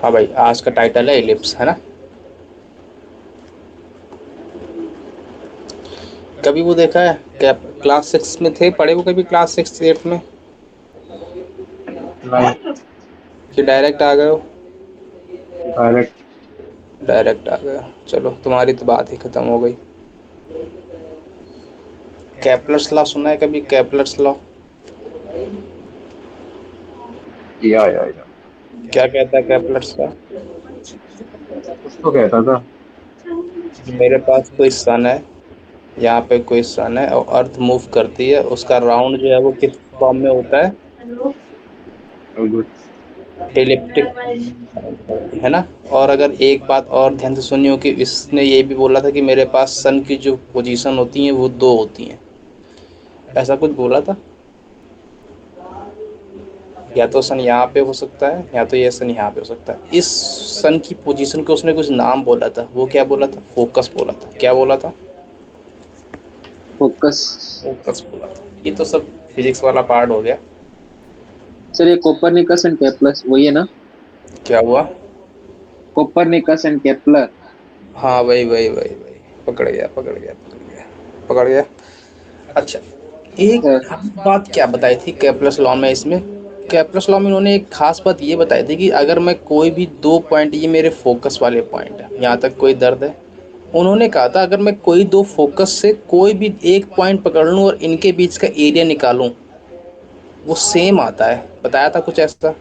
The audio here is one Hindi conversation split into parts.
हाँ भाई, आज का टाइटल है इलिप्स, है ना। कभी वो देखा है क्या, क्लास 6 में थे, पढ़े वो कभी क्लास 6 8 में, नहीं। कि डायरेक्ट आ गए हो। डायरेक्ट। डायरेक्ट आ गए, चलो तुम्हारी तो बात ही खत्म हो गई। कैपलर्स लॉ सुना है कभी, कैपलर्स लॉ? या क्या कहता है कैपलर्स लॉ? कुछ तो कहता था। मेरे पास कोई सन है, यहाँ पे कोई सन है और अर्थ मूव करती है, उसका राउंड जो है वो किस फॉर्म में होता है? गुड। एलिप्टिक, है ना। और अगर एक बात और ध्यान से सुनी हो कि इसने ये भी बोला था कि मेरे पास सन की जो पोजीशन होती हैं वो दो होती हैं, ऐसा कुछ बोला था। या तो सन यहाँ पे हो सकता है, या तो ये सन यहाँ पे हो सकता है। इस सन की पोजीशन को उसने कुछ नाम बोला था, वो क्या बोला था? फोकस बोला था। क्या बोला था? फोकस। फोकस बोला था। ये तो सब फिजिक्स वाला पार्ट हो गया। सर ये कोपरनिकस एंड केपलर वही है ना? क्या हुआ? Copernicus and Kepler. हाँ वही वही वही वही, पकड़ गया पकड़ गया पकड़ गया पकड़ गया। अच्छा, एक सर खास बात क्या बताई थी कैपलस लॉ में, इसमें कैपलस लॉ में उन्होंने एक खास बात ये बताई थी कि अगर मैं कोई भी दो पॉइंट, ये मेरे फोकस वाले पॉइंट है, यहाँ तक कोई दर्द है। उन्होंने कहा था अगर मैं कोई दो फोकस से कोई भी एक पॉइंट पकड़ लूँ और इनके बीच का एरिया निकालूं, वो सेम आता है। बताया था कुछ ऐसा,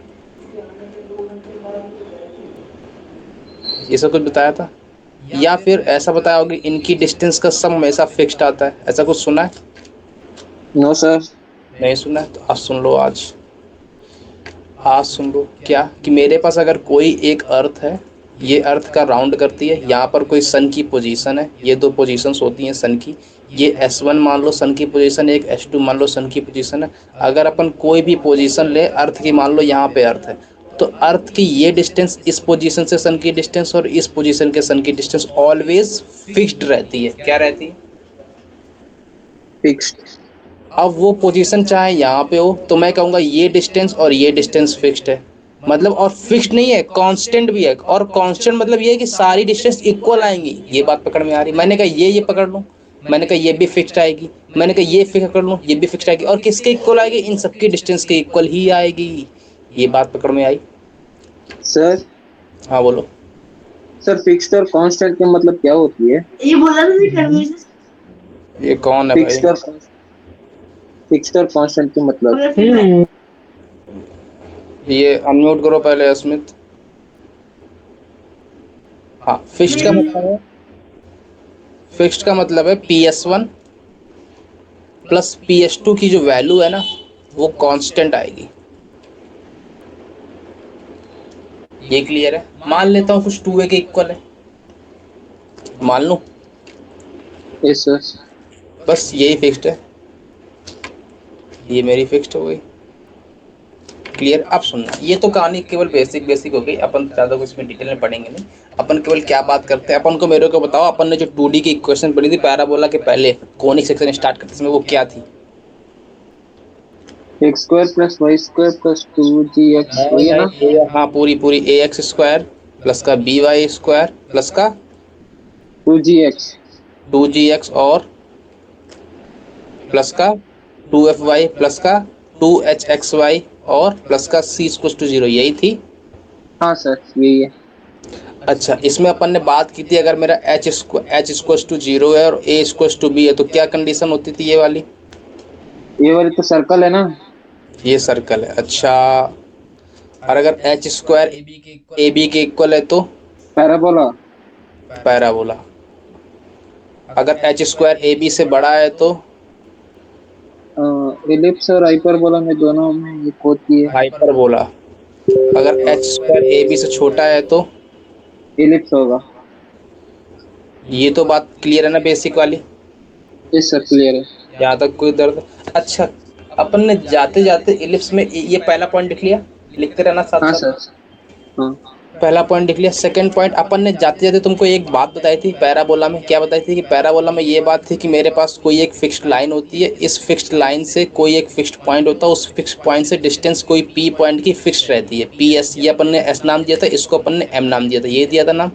ये सब कुछ बताया था। या फिर ऐसा बताया होगा कि इनकी डिस्टेंस का सम हमेशा फिक्स्ड आता है, ऐसा कुछ सुना है? No sir. नहीं सुना है तो आज सुन लो। आज सुन लो क्या, कि मेरे पास अगर कोई एक अर्थ है, ये अर्थ का राउंड करती है, यहाँ पर कोई सन की पोजीशन है, ये दो पोजीशंस होती हैं सन की। ये S1 मान लो सन की पोजीशन है, एक S2 मान लो सन की पोजीशन है। अगर अपन कोई भी पोजीशन ले अर्थ की, मान लो यहाँ पे अर्थ है, तो अर्थ की ये डिस्टेंस इस पोजीशन से सन की डिस्टेंस और इस पोजीशन के सन की डिस्टेंस ऑलवेज फिक्स्ड रहती है। क्या रहती है? फिक्स्ड। अब वो पोजीशन चाहे यहाँ पे हो तो मैं कहूँगा ये डिस्टेंस और ये डिस्टेंस फिक्स्ड है, मतलब। और फिक्स्ड नहीं है, कांस्टेंट भी है। और कांस्टेंट मतलब ये है कि सारी डिस्टेंस इक्वल आएंगी। ये बात पकड़ में आ रही? मैंने कहा ये पकड़ लूँ, मैंने कहा ये भी फिक्स्ड आएगी, मैंने कहा ये फिक्स कर लूँ, ये भी फिक्स्ड आएगी। और किसके इक्वल आएगी? इन सबकी डिस्टेंस के इक्वल ही आएगी। ये बात पकड़ में आई? सर हाँ बोलो। सर फिक्स्ड और कांस्टेंट के मतलब क्या होती है? ये बोला था नहीं करने से। ये कौन है भाई? फिक्स्ड और कांस्टेंट के मतलब। ये अनम्यूट करो पहले अस्मित। हाँ, फिक्स्ड का मतलब है, फिक्स्ड का मतलब है PS1 प्लस PS2 की जो वैल्यू है ना, वो कांस्टेंट आएगी। ये क्लियर है? मान लेता हूँ कुछ 2A के इक्वल है, मान लूँ। Yes sir. बस यही फिक्स्ड है, ये मेरी फिक्स्ड हो गई। क्लियर? अब सुनना, ये तो कहानी केवल बेसिक बेसिक हो गई, अपन ज़्यादा कुछ इसमें डिटेल में पढ़ेंगे नहीं। अपन केवल क्या बात करते हैं, अपन को मेरे को बताओ, अपन ने जो 2D की इक्वेशन पढ़ी थी पैराबोला के पहले, कोनिक सेक्शन स्टार्ट करते समय, वो क्या थी? X square plus Y square plus 2gx नहीं वही है ना? नहीं, हाँ पूरी पूरी AX² प्लस का BY² प्लस का 2gx। 2GX और प्लस का 2FY प्लस का 2HXY और प्लस का C=0, यही थी। हाँ सर यही है। अच्छा, इसमें अपन ने बात की थी अगर मेरा H=0 है और A=B है तो क्या कंडीशन होती थी ये वाली? ये वाली तो सर्कल है ना? ये सर्कल है, अच्छा। और अगर H² AB के इक्वल है तो पैराबोला। पैराबोला। अगर H² AB से बड़ा है तो इलिप्स और हाइपरबोला में दोनों में एक होती है। हाइपरबोला। अगर H² AB से छोटा है तो इलिप्स होगा। ये तो बात क्लियर है ना, बेसिक वाली? इस सर क्लियर है। यहाँ तक कोई दर्द? अच्छा, अपन ने जाते जाते इलिप्स में ये पहला पॉइंट लिख लिया, लिखते रहना साथ हाँ साथ। सर। हाँ। पहला पॉइंट लिख लिया। सेकंड पॉइंट, अपन ने जाते जाते तुमको एक बात बताई थी पैराबोला में। क्या बताई थी? कि पैराबोला में ये बात थी कि मेरे पास कोई एक फिक्स्ड लाइन होती है, इस फिक्स्ड लाइन से कोई एक फिक्स्ड पॉइंट होता है, उस फिक्स्ड पॉइंट से डिस्टेंस कोई पी पॉइंट की फिक्स्ड रहती है, पी एस। ये अपन ने एस नाम दिया था, इसको अपन ने एम नाम दिया था, ये दिया था नाम।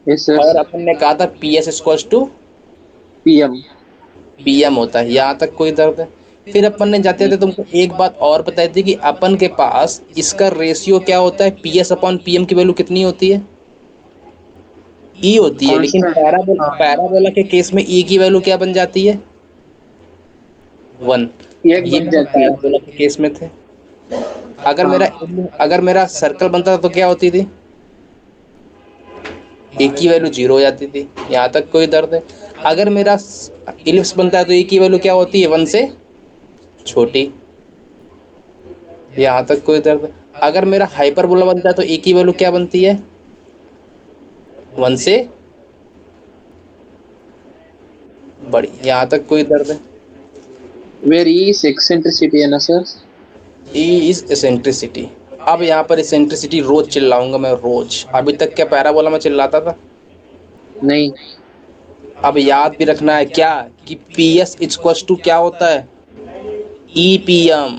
Yes sir. और अपन ने कहा था P S equals to PM. P M होता है। यहाँ तक कोई दर्द है? फिर अपन ने जाते जाते तुमको एक बात और बताई थी कि अपन के पास इसका रेशियो क्या होता है, P S upon P M की वैल्यू कितनी होती है? ई होती है। लेकिन कांस्टेंट। हाँ, पैराबोला के केस में ई की वैल्यू क्या बन जाती है? 1। एक ये बन अपन जाती है। पैराबोला के केस में थे। अगर मेरा हाँ। अगर मेरा सर्कल बनता था तो क्या होती थी? ए की वैल्यू 0 हो जाती थी। यहाँ तक कोई दर्द है? अगर मेरा इलिप्स बनता है तो ए की वैल्यू क्या होती है? 1 से छोटी। यहाँ तक कोई दर्द है? अगर मेरा हाइपरबोला बनता है तो ए की वैल्यू क्या बनती है? 1 से बड़ी। यहाँ तक कोई दर्द है? वेर इज एक्सेंट्रिसिटी है ना सर? E is eccentricity. अब यहाँ पर एसेंट्रिसिटी रोज चिल्लाऊंगा मैं, रोज। अभी तक क्या पैराबोला में चिल्लाता था? नहीं। अब याद भी रखना है क्या, कि पी एस इक्वल्स टू क्या होता है? E P M.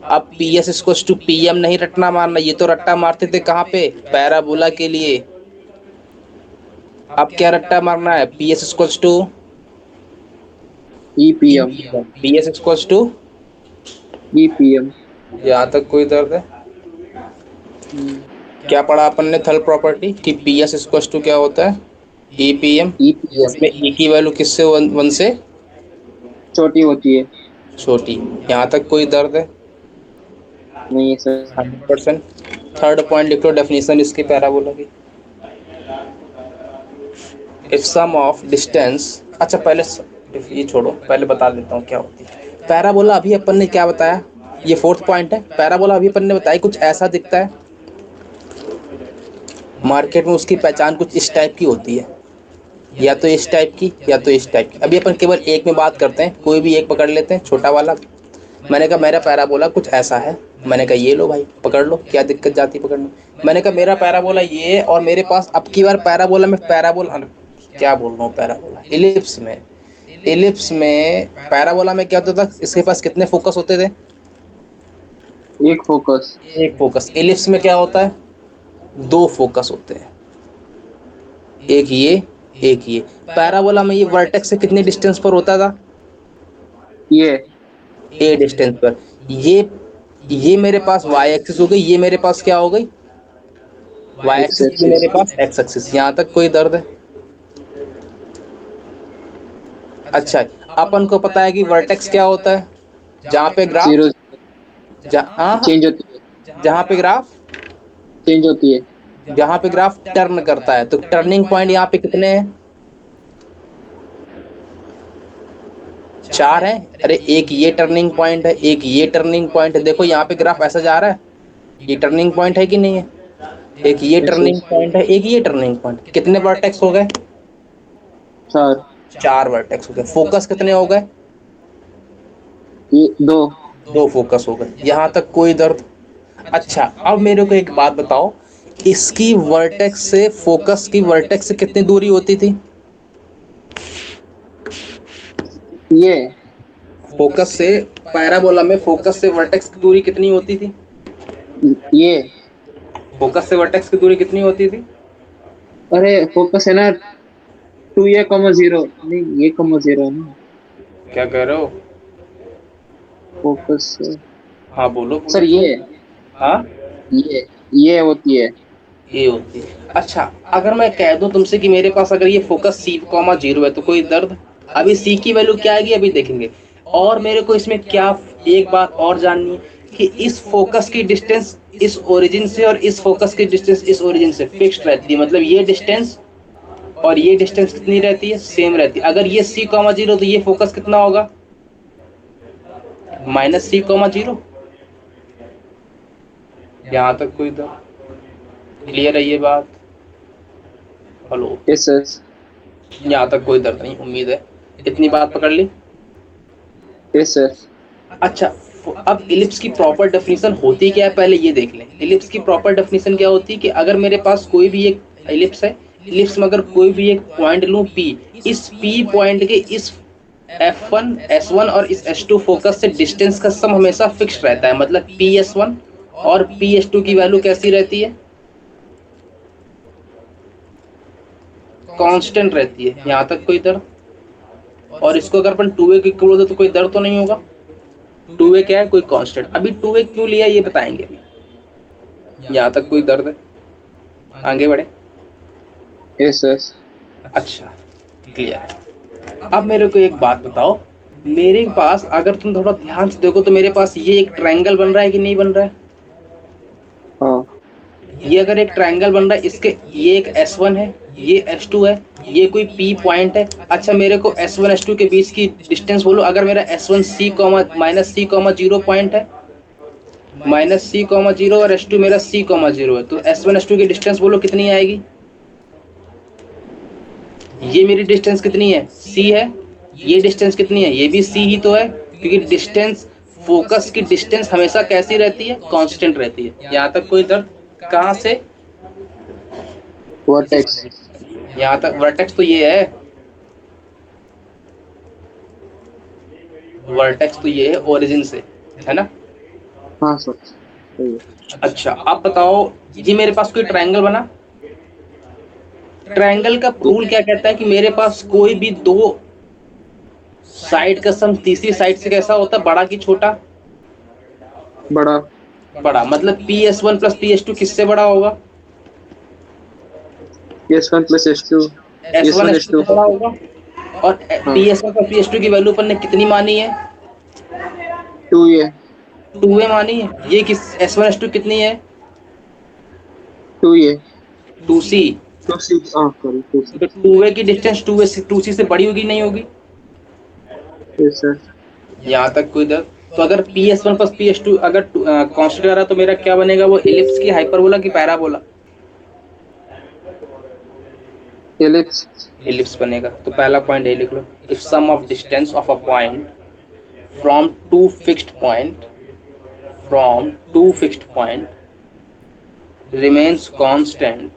अब P S equals to P M नहीं रटना मारना, ये तो रट्टा मारते थे कहाँ पे? पैराबोला के लिए। अब क्या रट्टा मारना है? P S equals to E EPM. P M. P S equals to. EPM. यहाँ तक कोई दर्द है? क्या पढ़ा अपन ने? थर्ड प्रॉपर्टी कि पी एस इक्वल्स टू क्या होता है? E P m. ईपीएम इसमें ई की वैल्यू किससे? वन से छोटी होती है। छोटी। यहाँ तक कोई दर्द है? नहीं है सर। 100%। थर्ड पॉइंट लिख लो, डेफिनेशन इसकी पैराबोला की। If sum of distance. अच्छा पहले ये छोड़ो, पहले बता देता हूँ क्या होती है पैराबोला। अभी अपन ने क्या बताया? ये फोर्थ पॉइंट है। पैराबोला अभी अपन ने बताया कुछ ऐसा दिखता है मार्केट में, उसकी पहचान कुछ इस टाइप की होती है, या तो इस टाइप की या तो इस टाइप की। अभी अपन केवल एक में बात करते हैं, कोई भी एक पकड़ लेते हैं, छोटा वाला। मैंने कहा मेरा पैराबोला कुछ ऐसा है। मैंने कहा ये लो भाई पकड़ लो, क्या दिक्कत जाती है पकड़ने? मैंने कहा मेरा पैराबोला ये है, और मेरे पास अब की बार पैराबोला में पैराबोला क्या बोल रहा हूँ, पैराबोला इलिप्स में पैराबोला में क्या होता था? इसके पास कितने फोकस होते थे? एक फोकस। एक फोकस। इलिप्स में क्या होता है? दो फोकस होते हैं, एक ये एक ये। पैराबोला में ये वर्टेक्स से कितनी डिस्टेंस पर होता था? ये ए डिस्टेंस पर। ये मेरे पास वाई एक्सिस हो गई, ये मेरे पास क्या हो गई? Y X axis. ये एक्सिस। मेरे पास एक्स एक्सिस। यहाँ तक कोई दर्द है? अच्छा, अपन को पता है कि वर्टेक्स क्या होता है? जहाँ पे ग्राफ, जीरो। जहाँ चेंज होती है। जहाँ पे ग्राफ चेंज होती है। जहाँ पे ग्राफ टर्न करता है। तो टर्निंग पॉइंट यहाँ पे कितने हैं? 4 है। अरे एक ये टर्निंग पॉइंट है, एक ये टर्निंग पॉइंट है। देखो यहाँ पे ग्राफ ऐसा जा रहा है, ये टर्निंग पॉइंट है कि नहीं है? एक ये यस टर्निंग यस। पॉइंट है, एक ये टर्निंग पॉइंट। कितने वर्टेक्स हो गए? चार। 4 वर्टेक्स हो गए। फोकस कितने हो गए? ये दो। 2 फोकस हो गए। यहाँ तक कोई दर्द? अच्छा अब मेरे को एक बात बताओ, इसकी वर्टेक्स से फोकस की वर्टेक्स से कितनी दूरी होती थी? ये फोकस से, पैराबोला में फोकस से वर्टेक्स की दूरी कितनी होती थी? ये फोकस से वर्टेक्स की दूरी कितनी होती थी? अरे फोकस है ना, 2a, 0 नहीं, a, 0 है ना। क्या कह रहे हो? फोकस। हाँ बोलो सर बोलो। ये हाँ ये होती है। ये होती है। अच्छा अगर मैं कह दूं तुमसे कि मेरे पास अगर ये फोकस सी कॉमा 0 है तो कोई दर्द? अभी सी की वैल्यू क्या आएगी अभी देखेंगे। और मेरे को इसमें क्या एक बात और जाननी है, कि इस फोकस की डिस्टेंस इस ओरिजिन से और इस फोकस की डिस्टेंस इस ओरिजिन से फिक्स्ड रहती है। मतलब ये डिस्टेंस और ये डिस्टेंस कितनी रहती है? सेम रहती है। अगर ये सी कॉमा 0 तो ये फोकस कितना होगा? -c, 0। यहाँ तक कोई दर्द? क्लियर है ये बात? हेलो? Yes yes. यहाँ तक कोई दर्द नहीं, उम्मीद है इतनी बात पकड़ ली। Yes sir. अच्छा अब इलिप्स की प्रॉपर डेफिनेशन होती क्या है पहले ये देख लें। इलिप्स की प्रॉपर डेफिनेशन क्या होती है कि अगर मेरे पास कोई भी एक इलिप्स है, इलिप्स में अगर कोई भी एक पॉइंट लूं P, इस P पॉइंट के इस F1 S1 और इस S2 फोकस से डिस्टेंस का सम हमेशा फिक्स रहता है। मतलब PS1 और PS2 की वैल्यू कैसी रहती है, कांस्टेंट रहती है। यहां तक कोई दर्द? और इसको अगर अपन 2a की बोल दो तो कोई दर्द तो नहीं होगा। 2a क्या है, कोई कांस्टेंट। अभी 2a क्यों लिया ये बताएंगे। यहां तक कोई दर्द है? आगे बढ़े। Yes sir. अच्छा, क्लियर है। अब मेरे को एक बात बताओ, मेरे पास अगर तुम थोड़ा ध्यान से देखो तो मेरे पास ये एक ट्रायंगल बन रहा है कि नहीं बन रहा है। हाँ। ये अगर एक ट्रायंगल बन रहा है, इसके ये एक S1 है, ये S2 है, ये कोई P पॉइंट है। अच्छा, मेरे को S1 S2 के बीच की डिस्टेंस बोलो। अगर मेरा S1 C minus C 0 point है, माइनस C 0 और S2 मेरा C 0 है, तो S1 S2 की डिस्टेंस बोलो कितनी आएगी। ये मेरी डिस्टेंस कितनी है, C है। ये डिस्टेंस कितनी है, ये भी C ही तो है, क्योंकि डिस्टेंस, फोकस की डिस्टेंस हमेशा कैसी रहती है, कांस्टेंट रहती है। यहाँ तक कोई दर्द? कहाँ से? वर्टेक्स। यहाँ तक वर्टेक्स तो ये है, वर्टेक्स तो ये है ओरिजिन से, है ना। हाँ सर सही है। अच्छा, आप बताओ, ये मेरे पास कोई ट्रायंगल बना। ट्रायंगल का रूल क्या कहता है कि मेरे पास कोई भी दो साइड का सम तीसरी साइड से कैसा होता है, बड़ा कि छोटा। बड़ा। बड़ा, मतलब PS1 प्लस PS2 किससे बड़ा होगा, PS1 plus S2। S1 PS1 S2 S2। से बड़ा होगा। और हाँ। PS1 प्लस PS2 की वैल्यू अपन ने कितनी मानी है, 2A। 2a मानी है। ये किस S1 S2 कितनी है, 2A। 2c। 2C। हाँ सॉरी 2C। तो 2a की डिस्टेंस 2c से बड़ी होगी नहीं होगी। Yes sir. यहाँ तक कोई दर? तो अगर PS1 प्लस PS2 अगर कांस्टेंट आ रहा तो मेरा क्या बनेगा, वो इलिप्स की हाइपरबोला की पैराबोला। एलिप्स। इलिप्स बनेगा। तो पहला पॉइंट ये लिख लो, if sum of distance of a point from two fixed point, from two fixed point remains constant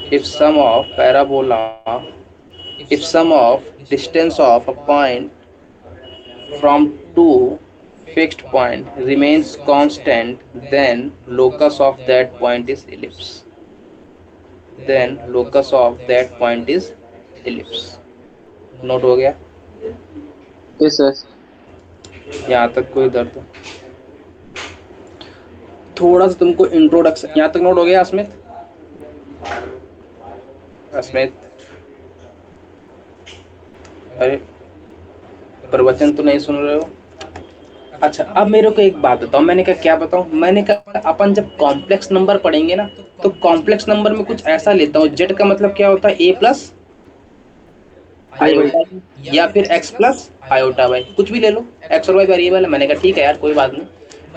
if sum of parabola, if sum of distance of a point from two fixed point remains constant, then locus of that point is ellipse, then locus of that point is ellipse। Note हो गया? Yes sir. यहाँ तक कोई दर्द? थोड़ा सा तुमको इंट्रोडक्शन यहाँ तक नोट हो गया अस्मित? अस्मित, अरे प्रवचन तो नहीं सुन रहे हो। अच्छा, अब मेरे को एक बात बताओ। मैंने कहा क्या बताऊं, मैंने कहा अपन जब कॉम्प्लेक्स नंबर पढ़ेंगे ना, तो कॉम्प्लेक्स नंबर में कुछ ऐसा लेता हूँ, जेड का मतलब क्या होता है, ए प्लस आई भाई। आयोटा, या फिर एक्स प्लस आयोटा वाई, कुछ भी ले लो। एक्स और वाई वेरिएबल है। मैंने कहा ठीक है यार, कोई बात नहीं।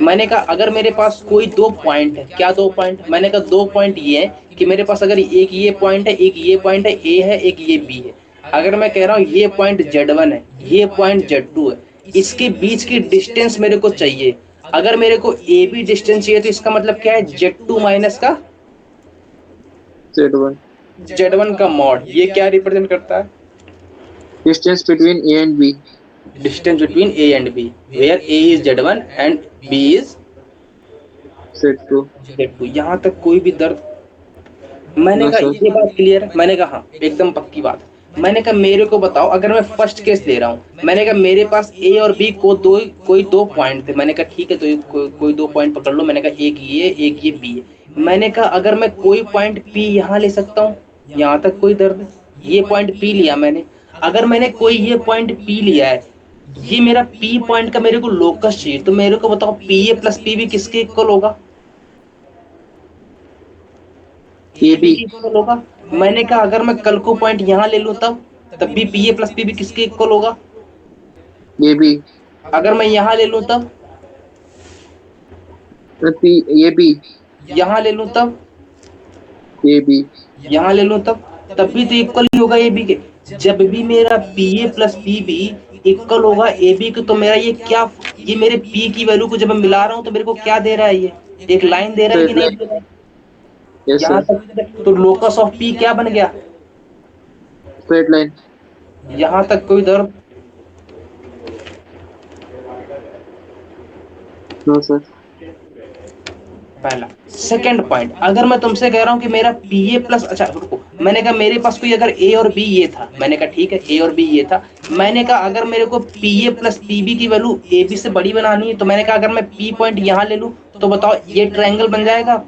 मैंने कहा अगर मेरे पास कोई दो पॉइंट है, क्या दो पॉइंट, मैंने कहा दो पॉइंट ये है कि मेरे पास अगर एक ये पॉइंट है, एक ये पॉइंट है, ए है, एक ये बी है। अगर मैं कह रहा हूँ ये पॉइंट Z1 है, ये पॉइंट Z2 है, इसके बीच की डिस्टेंस मेरे को चाहिए। अगर मेरे को ए बी डिस्टेंस चाहिए तो इसका मतलब क्या है, Z2 माइनस का Z1। Z1 का मॉड। ये क्या रिप्रेजेंट करता है, distance between A and B। distance between A and B, where A is Z1 and B is Z2। Z2। यहाँ तक कोई भी दर्द? मैंने नो कहा सर। ये बात क्लियर है। मैंने कहा हाँ, एकदम पक्की बात। मैंने कहा मेरे को बताओ, अगर मैं फर्स्ट केस ले रहा हूँ, मैंने कहा मेरे पास ए और बी को कोई दो पॉइंट थे। मैंने कहा ठीक है, तो कोई दो पॉइंट पकड़ लो। मैंने कहा एक ये बी है। मैंने कहा अगर मैं कोई पॉइंट पी यहाँ ले सकता हूँ, यहाँ तक कोई दर्द? ये पॉइंट पी लिया मैंने। अगर मैंने कोई ये पॉइंट पी लिया है, ये मेरा पी पॉइंट का मेरे को लोकस चाहिए, तो मेरे को बताओ P A plus P B किसके इक्वल होगा, ए ए बी बी। के इक्वल होगा। मैंने कहा अगर मैं कल को पॉइंट यहाँ ले लूँ तब भी P A plus P B किसके इक्वल होगा। A B. अगर मैं यहाँ ले लूँ तब, पी। A B. यहाँ ले लूँ तब, ए बी। यहाँ ले लूँ तब भी तो इक्वल ही होगा ए बी के। जब भी मेरा P A plus P B equal होगा ए बी को, तो मेरा ये क्या, ये मेरे पी की वैल्यू को जब मैं मिला रहा हूँ तो मेरे को क्या दे रहा है, ये एक लाइन दे रहा है कि स्ट्रेट नहीं लाइन। दे रहा है? यस यहाँ सर। तक तो लोकस ऑफ पी क्या बन गया? Straight line. यहाँ तक कोई दर्द? No sir. पहला। सेकंड पॉइंट, अगर मैं तुमसे कह रहा हूँ कि मेरा पी ए प्लस, अच्छा रुको, मैंने कहा मेरे पास कोई अगर ए और बी ये था, मैंने कहा ठीक है ए और बी ये था, मैंने कहा अगर मेरे को P A plus P B की वैल्यू ए बी से बड़ी बनानी है, तो मैंने कहा अगर मैं पी पॉइंट यहाँ ले लूँ तो बताओ ये ट्रायंगल बन जाएगा?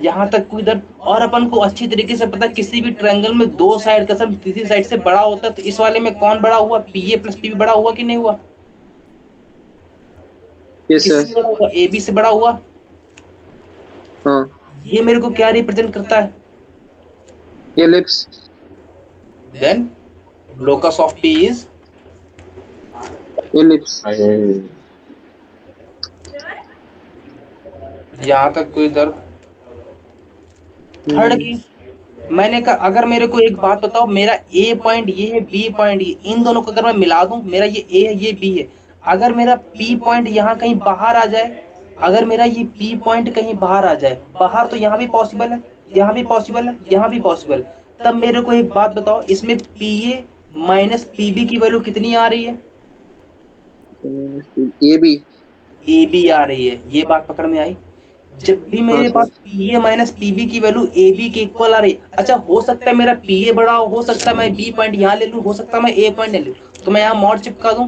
यहाँ तक कोई दर्द? और अपन को अच्छी तरीके से पता है किसी भी ट्रायंगल में दो साइड का सम तीसरी साइड से बड़ा होता है, तो इस वाले में कौन बड़ा हुआ, P A plus P B बड़ा हुआ कि नहीं हुआ? यस किससे सर। बड़ा हुआ, ए बी से बड़ा हुआ। हाँ। ये मेरे को क्या रिप्रेजेंट करता है? Ellipse. Then locus of P is, ellipse. यहाँ तक कोई दर्द? थर्ड केस, मैंने कहा अगर मेरे को एक बात बताओ, मेरा ए पॉइंट ये है, बी पॉइंट ये, इन दोनों को अगर मैं मिला दूं, मेरा ये ए है ये बी है, अगर मेरा पी पॉइंट यहाँ कहीं बाहर आ जाए, अगर मेरा ये पी पॉइंट कहीं बाहर आ जाए, बाहर तो यहाँ भी पॉसिबल है, यहाँ भी पॉसिबल है, यहाँ भी पॉसिबल, तब मेरे को एक बात बताओ, इसमें P A minus P B की वैल्यू कितनी आ रही है? A B. ए बी आ रही है, ये बात पकड़ में आई? जब भी हाँ मेरे सर। पास पी ए माइनस पीबी की वैल्यू ए बी के इक्वल आ रही, अच्छा हो सकता है मेरा पी ए बड़ा हो सकता है मैं बी पॉइंट यहाँ ले लूँ, हो सकता है मैं ए पॉइंट ले लूँ, तो मैं यहाँ मॉड चिपका दूं,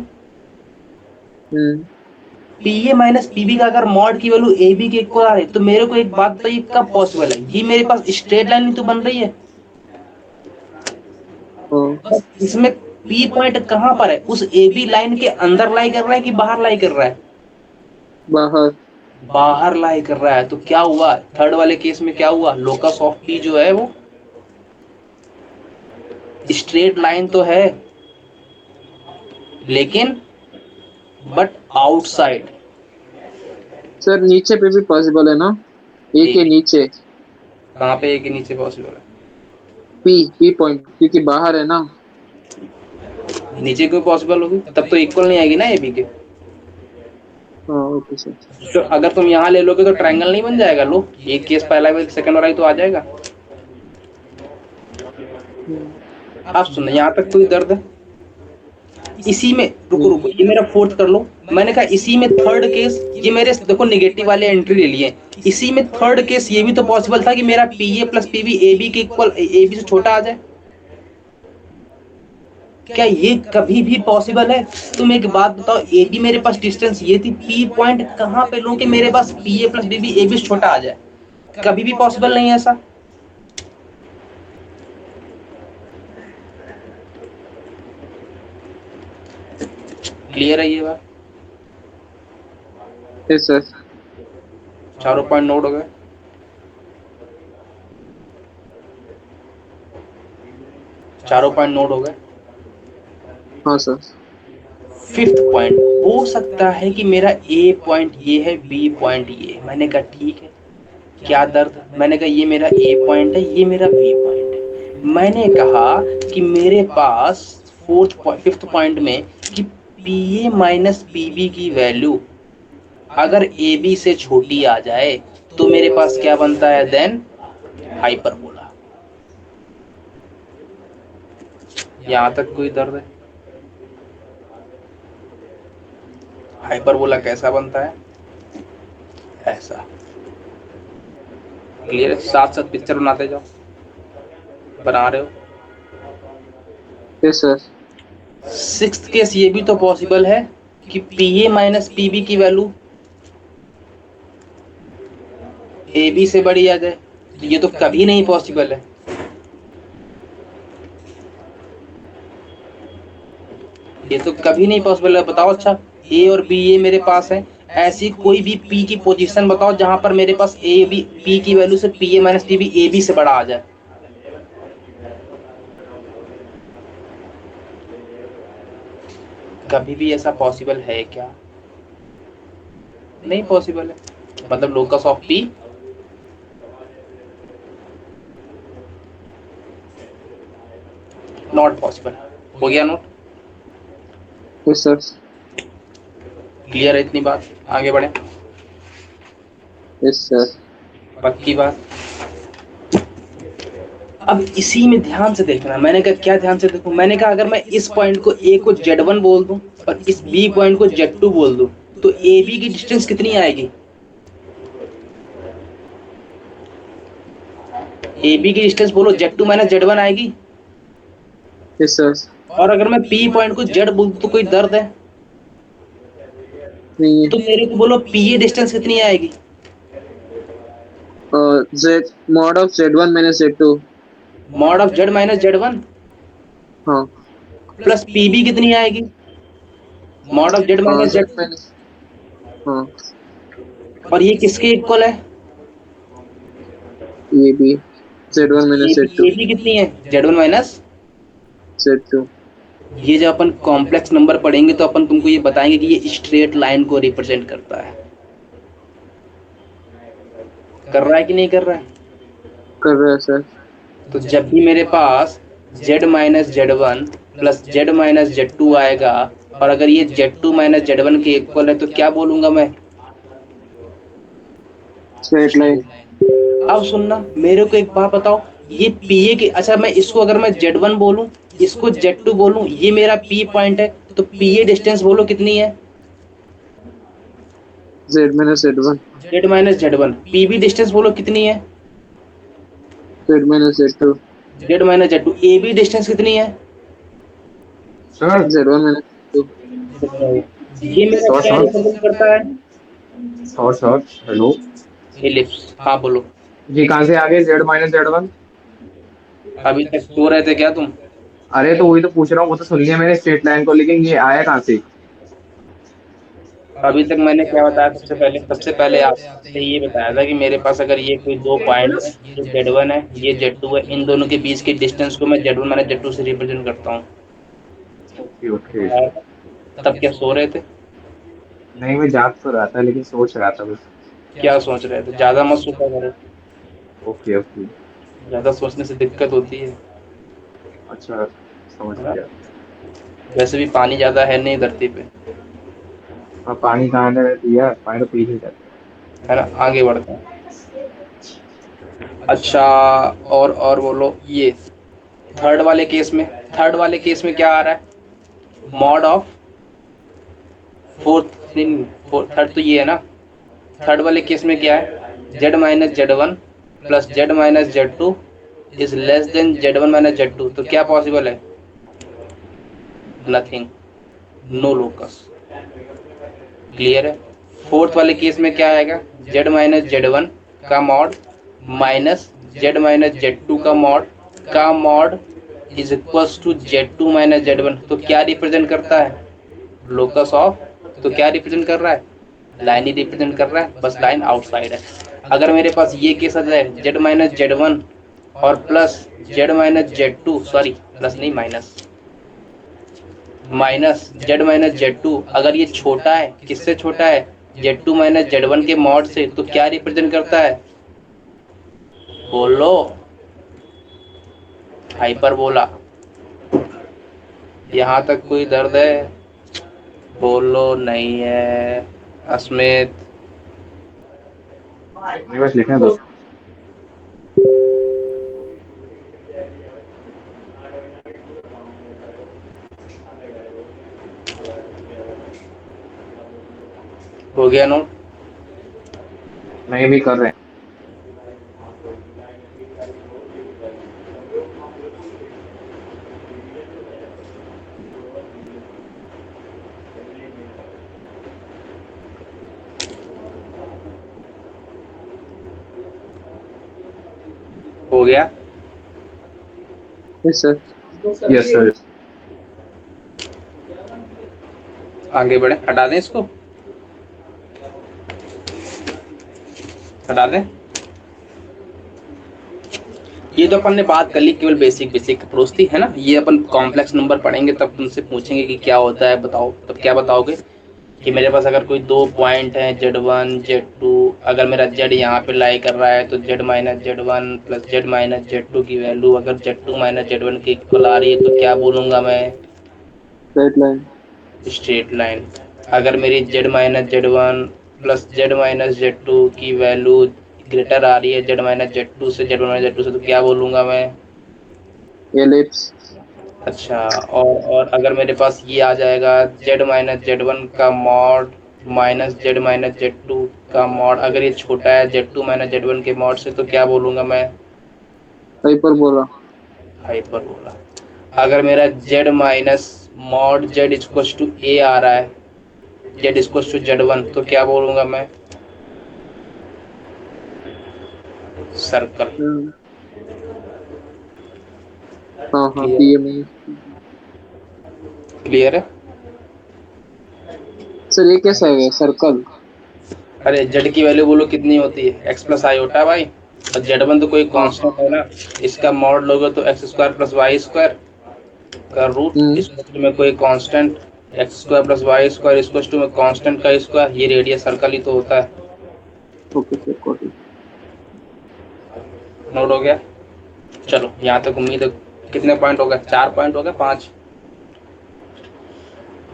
पी ए माइनस पीबी का अगर मॉड की वैल्यू ए बी के इक्वल आ रही, तो मेरे को एक बात बताइए कब पॉसिबल है, ये मेरे पास स्ट्रेट लाइन ही तो बन रही है, हाँ। बस इसमें पी पॉइंट कहाँ पर है, उस ए बी लाइन के अंदर लाई कर रहा है कि बाहर लाई कर रहा है? बाहर। बाहर लाई कर रहा है, तो क्या हुआ थर्ड वाले केस में, क्या हुआ, लोकस ऑफ पी जो है वो स्ट्रेट लाइन तो है, लेकिन बट आउटसाइड। सर नीचे पे भी पॉसिबल है ना, ए के एक, नीचे। कहाँ पे एक के नीचे पॉसिबल पी पी पॉइंट क्योंकि बाहर है ना। है? नीचे क्यों पॉसिबल होगी, तब तो इक्वल नहीं आएगी ना ए बी के। हाँ ओके सर। तो अगर तुम यहाँ ले लोगे तो ट्रायंगल नहीं बन जाएगा, लो एक केस पहला है सेकंड वाला ही तो आ जाएगा। आप सुनो, यहाँ तक कोई दर्द है? इसी में रुको रुको, ये मेरा फोर्थ कर लो, मैंने कहा इसी में थर्ड केस, ये मेरे देखो निगेटिव वाले एंट्री ले लिए, इसी में थर्ड केस ये भी तो पॉसिबल था कि मेरा P A plus P B A B के इक्वल, ए बी से छोटा आ जाए, क्या ये कभी भी पॉसिबल है? तुम एक बात बताओ, ए बी मेरे पास डिस्टेंस ये थी, पी पॉइंट कहाँ पे लूं कि मेरे पास P A plus B B A B से छोटा आ जाए? कभी भी पॉसिबल नहीं है ऐसा। क्लियर है ये बात? Yes sir. चारों पॉइंट नोट हो गए? चारों पॉइंट नोट हो गए? हाँ सर। फिफ्थ पॉइंट, हो सकता है कि मेरा ए पॉइंट ये है, बी पॉइंट ये, मैंने कहा ठीक है, क्या दर्द, मैंने कहा ये मेरा ए पॉइंट है, ये मेरा बी पॉइंट है, मैंने कहा कि मेरे पास फिफ्थ पॉइंट में कि P A minus P B की वैल्यू अगर ए बी से छोटी आ जाए, तो मेरे पास क्या बनता है, देन हाइपरबोला। यहाँ तक कोई दर्द है? हाइपरबोला कैसा बनता है, ऐसा। क्लियर है? साथ साथ पिक्चर बनाते जाओ, बना रहे हो? Yes sir. सिक्स्थ केस ये भी तो पॉसिबल है कि P A minus P B की वैल्यू ए बी से बड़ी आ जाए, तो ये तो कभी नहीं पॉसिबल है, ये तो कभी नहीं पॉसिबल है। बताओ, अच्छा ए और बी ये मेरे पास है, ऐसी कोई भी पी की पोजीशन बताओ जहां पर मेरे पास ए बी पी की वैल्यू से P A minus P B A B से बड़ा आ जाए। कभी भी ऐसा पॉसिबल है क्या? नहीं पॉसिबल है, मतलब locus of P not possible. हो गया नोट? Yes sir. क्लियर है इतनी बात? आगे बढ़े। Yes sir. पक्की बात। अब इसी में ध्यान से देखना। मैंने कहा क्या ध्यान से देखूं? मैंने कहा अगर मैं इस पॉइंट को ए को Z1 बोल दूं और इस बी पॉइंट को Z2 बोल दूं तो ए बी की डिस्टेंस कितनी आएगी? ए बी की डिस्टेंस बोलो, Z2 माइनस Z1 आएगी। Yes sir. और अगर मैं पी पॉइंट को जेड बोल दूं तो कोई दर्द है? नहीं तो मेरे को बोलो पी ए डिस्टेंस कितनी आएगी? है। Z mod of Z1 minus Z2। Mod of Z minus Z1 हाँ। प्लस पी बी कितनी आएगी? Mod of Z minus Z Z2। Minus. हाँ। और ये किसके इक्वल है? ये भी Z1 A minus B, Z2। A B कितनी है? Z1 minus. Z2। ये जब अपन कॉम्प्लेक्स नंबर पढ़ेंगे तो अपन तुमको ये बताएंगे कि ये स्ट्रेट लाइन को रिप्रेजेंट करता है। कर रहा है कि नहीं कर रहा है? कर रहा है सर। तो जब भी मेरे पास z minus Z1 plus z minus Z2 आएगा और अगर ये Z2 माइनस Z1 के इक्वल है तो क्या बोलूंगा मैं? Straight line. अब सुनना, मेरे को एक बात बताओ, ये पीए के, अच्छा मैं इसको अगर मैं Z1 बोलूं, इसको Z2 बोलूं, ये मेरा पी पॉइंट है, तो पीए डिस्टेंस बोलो कितनी है? Z minus Z1। z minus Z1। PB distance बोलो कितनी है? Z minus Z2। z minus Z2। A B distance कितनी है? Sir Z1 minus Z2। बताओ। ये मेरा सर क्या सर रिप्रेजेंट करता है? Sir sir hello. एलिप्स। हाँ बोलो। ये कहाँ से आ गए Z-Z1? अभी तक सो रहे थे क्या तुम? अरे तो वही तो पूछ रहा हूँ, वो तो सुन लिया मैंने स्ट्रेट लाइन को, लेकिन ये आया कहाँ से? अभी तक मैंने क्या बताया? सबसे पहले आपसे ये बताया था कि मेरे पास अगर ये कोई दो पॉइंट है, ये Z1 है, ये Z2 है, इन दोनों के बीच के डिस्टेंस को मैं Z1 माइनस Z2 से रिप्रेजेंट करता हूँ। Okay okay. तब क्या सो रहे थे? नहीं, मैं जाग तो रहा था लेकिन सोच रहा था बस। क्या सोच रहे थे? ज्यादा मत सोचा करो, ओके ओके। ज्यादा सोचने से दिक्कत होती है। अच्छा, समझ है ना? गया। वैसे भी पानी ज्यादा है नहीं धरती पे। अब पानी कहाँ ने दिया, पानी तो पी ही जाता है ना? आगे बढ़ते हैं। अच्छा, और बोलो, ये थर्ड वाले केस में, थर्ड वाले केस में क्या आ रहा है? मॉड ऑफ फोर्थ, थर्ड तो ये है ना। थर्ड वाले केस में क्या है? z minus Z1 plus z minus Z2 is less than Z1 minus Z2, तो क्या पॉसिबल है? Nothing, no locus. क्लियर है? फोर्थ वाले केस में क्या आएगा? z माइनस Z1 का mod minus z minus Z2 का mod is equals to Z2 minus Z1, तो क्या रिप्रेजेंट करता है? Locus of. तो क्या रिप्रेजेंट कर रहा है? लाइन ही रिप्रेजेंट कर रहा है, बस लाइन आउटसाइड है। अगर मेरे पास ये केस आ जाए, z माइनस Z1 और plus z minus Z2, sorry plus नहीं, माइनस z माइनस Z2, अगर ये छोटा है, किससे छोटा है? Z2 माइनस Z1 के मॉड से, तो क्या रिप्रेजेंट करता है? बोलो। हाइपरबोला। यहाँ तक कोई दर्द है? बोलो नहीं है। अस्मित। है। बस लिखने दो। हो गया नोट? नहीं, भी कर रहे हैं। हो गया। Yes sir. Yes sir. आगे बढ़े, हटा दें इसको, हटा दें। ये तो अपन ने बात कर ली केवल बेसिक बेसिक अप्रोच थी, है ना? ये अपन कॉम्प्लेक्स नंबर पढ़ेंगे तब तुमसे पूछेंगे कि क्या होता है, बताओ। तब क्या बताओगे? कि मेरे पास अगर कोई दो पॉइंट है Z1 Z2, अगर मेरा Z यहाँ पे लाई कर रहा है तो z minus Z1 plus z minus Z2 की वैल्यू अगर Z2 माइनस Z1 के इक्वल आ रही है तो क्या बोलूंगा मैं? Straight line. Straight line. अगर मेरी z minus Z one plus z minus Z two की वैल्यू ग्रेटर आ रही है जेड माइनस जेड टू से, जेड माइनस जेड टू से, तो क्या बोलूंगा मैं? एलिप्स। अच्छा, और अगर मेरे पास ये आ जाएगा जेड माइनस जेड वन का mod minus Z minus Z two का मॉड, अगर ये छोटा है Z two minus Z one के मॉड से, तो क्या बोलूंगा मैं? हाइपरबोला। हाइपरबोला। अगर मेरा Z minus mod Z equal to A आ रहा है, Z equal to Z one, तो क्या बोलूंगा मैं? सर्कल। हम्म, हाँ हाँ, क्लियर? पीएमए। क्लियर है? सर ये कैसा है सर्कल? अरे जेड की वैल्यू बोलो कितनी होती है? एक्स प्लस आई होता है भाई। और जेड वन तो कोई हाँ। कांस्टेंट है ना, इसका मॉड लोगे तो x square plus Y square का रूट, हम्म। इस में कोई constant, x square plus Y square equal to में कांस्टेंट का स्क्वायर, ये रेडियस सर्कल ही तो होता है। Okay sir, got it. Note हो गया? चलो यहाँ तक उम्मीद है। कितने पॉइंट हो गए? 4 पॉइंट हो गए? 5?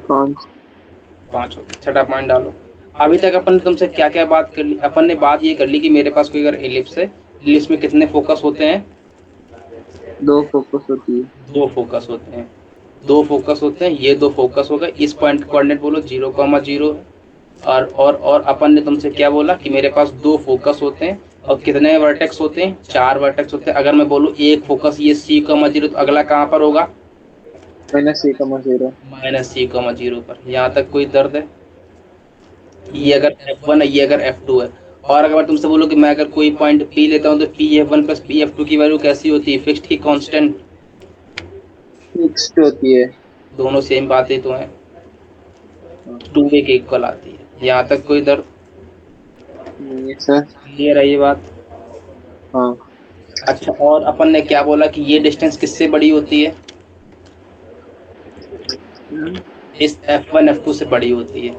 पांच। 5 हो गए। छठा पॉइंट डालो। अभी तक अपन ने तुमसे क्या क्या बात कर ली? अपन ने बात ये कर ली कि मेरे पास कोई अगर एलिप्स है, एलिप्स में कितने फोकस होते हैं? दो फोकस होती है। 2 फोकस होते हैं। 2 फोकस होते हैं, ये 2 फोकस हो गए। इस पॉइंट कोऑर्डिनेट बोलो 0,0। और अपन ने तुमसे क्या बोला कि मेरे पास 2 फोकस होते हैं और कितने वर्टेक्स होते हैं? 4 वर्टेक्स होते हैं। अगर मैं बोलूँ एक फोकस ये C,0, तो अगला कहाँ पर होगा? -c,0। -C,0 पर। यहाँ तक कोई दर्द है? ये अगर F1 है, ये अगर F2 है। और अगर मैं तुमसे बोलूँ कि मैं अगर कोई पॉइंट P लेता हूँ तो P F1 plus P F2 की वैल्यू कैसी होती है? फिक्स्ड की कांस्टेंट? फिक्स्ड होती है। दोनों सेम बातें तो हैं, हाँ। 2 के इक्वल आती है। यहाँ तक कोई दर्द? नहीं है सर। क्लियर है ये बात? हाँ। अच्छा, और अपन ने क्या बोला कि ये डिस्टेंस किससे बड़ी होती है? हम्म, इस F1 F2 से बड़ी होती है।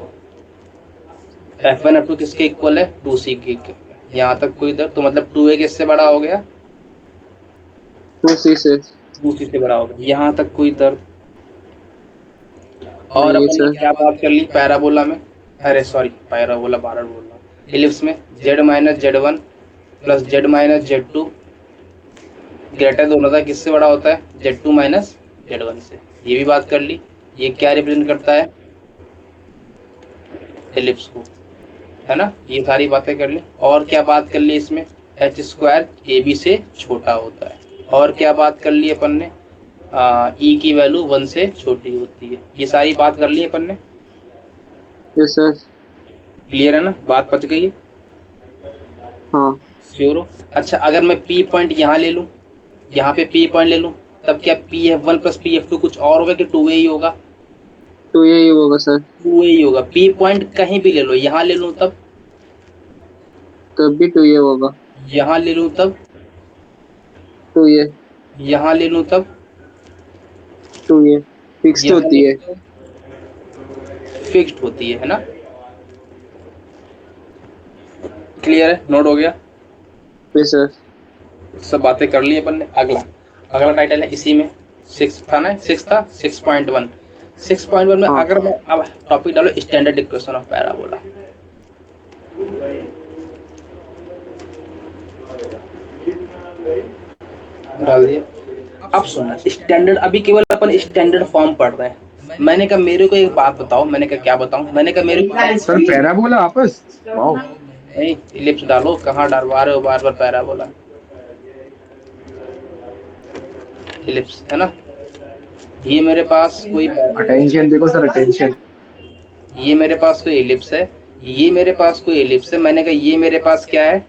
F1 F2 किसके इक्वल है? 2C के इक्वल। यहाँ तक कोई दर्द? तो मतलब 2A किससे बड़ा हो गया? 2c से। 2C से बड़ा हो गया। यहाँ तक कोई दर्द? और नहीं है अपन ने सर। क्या बात कर ली पैराबोला में? अरे सॉरी, पैराबोला 12 बोल रहा हूँ। एलिप्स में z minus Z one plus z minus Z two greater दोनों का किससे बड़ा होता है? Z two minus Z one से। ये भी बात कर ली। ये क्या रिप्रेजेंट करता है? एलिप्स को, है ना? ये सारी बातें कर ली। और क्या बात कर ली इसमें? एच स्क्वायर ए बी से छोटा होता है। और क्या बात कर ली अपन ने? ई की वैल्यू 1 से छोटी होती है। ये सारी बात कर ली अपन ने। Yes sir. क्लियर है ना? बात पच गई है? हाँ। श्योर हो? अच्छा, अगर मैं पी पॉइंट यहाँ ले लूँ, यहाँ पे पी पॉइंट ले लूँ, तब क्या P F1 plus P F2 कुछ और होगा कि 2A ही होगा? तो यही होगा सर। 2A ही होगा। पी पॉइंट कहीं भी ले लो, यहाँ ले लूँ तब, तब भी तो ये होगा। यहाँ ले लूँ तब, तो ये। यहाँ ले लूँ तब, तो ये फिक्स्ड यहाँ होती ले है। लूँ तब, फिक्स्ड होती है ना? क्लियर है? नोट हो गया? Yes sir. सब बातें कर ली अपन ने। अगला अगला टाइटल है इसी में, 6 था ना? 6 था 6.1। 6.1 में हाँ। अगर मैं अब टॉपिक डालो स्टैंडर्ड इक्वेशन ऑफ पैराबोला। डाल दिया। अब सुनना, स्टैंडर्ड अभी केवल अपन स्टैंडर्ड फॉर्म पढ़ रहे हैं। मैंने कहा मेरे को एक बात बताओ। मैंने कहा क्या बताऊं? मैंने कहा मेरे को सर पैराबोला आपस, वाओ। नहीं, इलिप्स डालो। कहाँ डरवा रहे हो बार बार पैराबोला? इलिप्स है ना? ये मेरे पास कोई अटेंशन देखो सर, अटेंशन। ये मेरे पास कोई इलिप्स है, ये मेरे पास कोई इलिप्स है। मैंने कहा ये मेरे पास क्या है?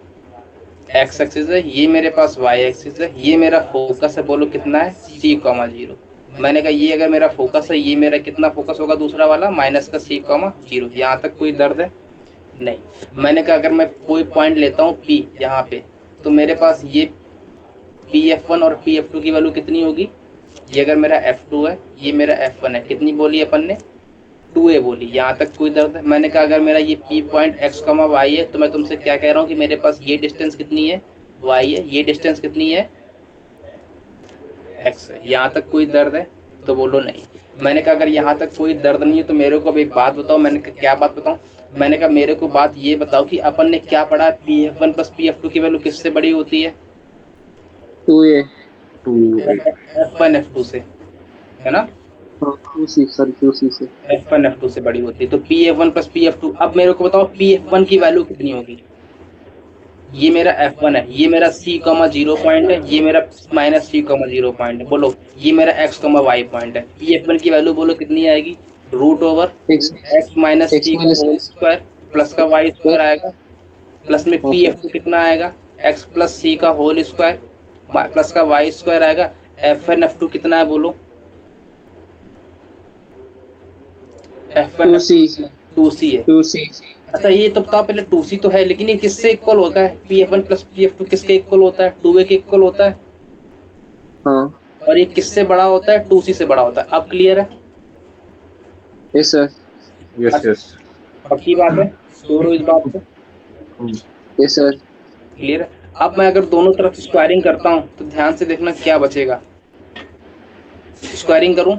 एक्स एक्सिस है। ये मेरे पास वाई एक्सिस है। ये मेरा फोकस है, बोलो कितना है? C,0। मैंने कहा ये अगर मेरा फोकस है, ये मेरा कितना फोकस होगा दूसरा वाला? माइनस का C,0। यहाँ तक कोई दर्द है? नहीं। मैंने कहा अगर मैं कोई पॉइंट लेता हूँ P यहाँ पे, तो मेरे पास ये P F1 और P F2 की वैल्यू कितनी होगी? ये अगर मेरा F2 है, ये मेरा F1 है, कितनी बोली अपन ने? 2A बोली। यहाँ तक कोई दर्द है? मैंने कहा अगर मेरा ये P पॉइंट x, y है, तो मैं तुमसे क्या कह रहा हूँ कि मेरे पास ये डिस्टेंस कितनी है? y है। ये डिस्टेंस कितनी है? x है। यहाँ तक कोई दर्द है? तो बोलो नहीं। मैंने कहा अगर यहाँ तक कोई दर्द नहीं है तो मेरे को अब एक बात बताओ। मैंने कहा क्या बात बताऊं? मैंने कहा मेरे को बात ये बताओ कि अपन ने क्या पढ़ा, Pf1 प्लस Pf2 की वैल्यू किससे बड़ी होती है? 2a। 2a। F1 F2 से, है ना? 2c, सॉरी 2c से। F1 F2 से बड़ी होती है। तो Pf1 प्लस Pf2, अब मेरे को बताओ Pf1 की वैल्यू कितनी होगी? ये मेरा F1 है, ये मेरा C, 0 पॉइंट है, ये मेरा माइनस C, 0 पॉइंट है। बोलो ये मेरा X, Y पॉइंट है। Pf1 की वैल्यू बोलो कितनी आएगी? Root over x X minus x C का माइनस होल स्क्वायर प्लस का वाई स्क्वायर आएगा, प्लस में पी ओके। एफ कितना आएगा? एक्स प्लस सी का होल स्क्वायर प्लस का वाई स्क्वायर आएगा। F1 F2 कितना है बोलो? F1 2c। 2C है। 2c। अच्छा ये तो बताओ पहले, 2C तो है, लेकिन ये किससे इक्वल होता है? Pf1 प्लस Pf2 किसके इक्वल होता है? 2A के इक्वल होता है। हाँ। और ये किससे बड़ा होता है? 2C से बड़ा होता है। अब क्लियर है? Yes sir. Yes yes. पक्की बात है? श्योर हो इस बात से? Yes sir. क्लियर है? अब मैं अगर दोनों तरफ स्क्वायरिंग करता हूँ तो ध्यान से देखना क्या बचेगा। स्क्वायरिंग करूं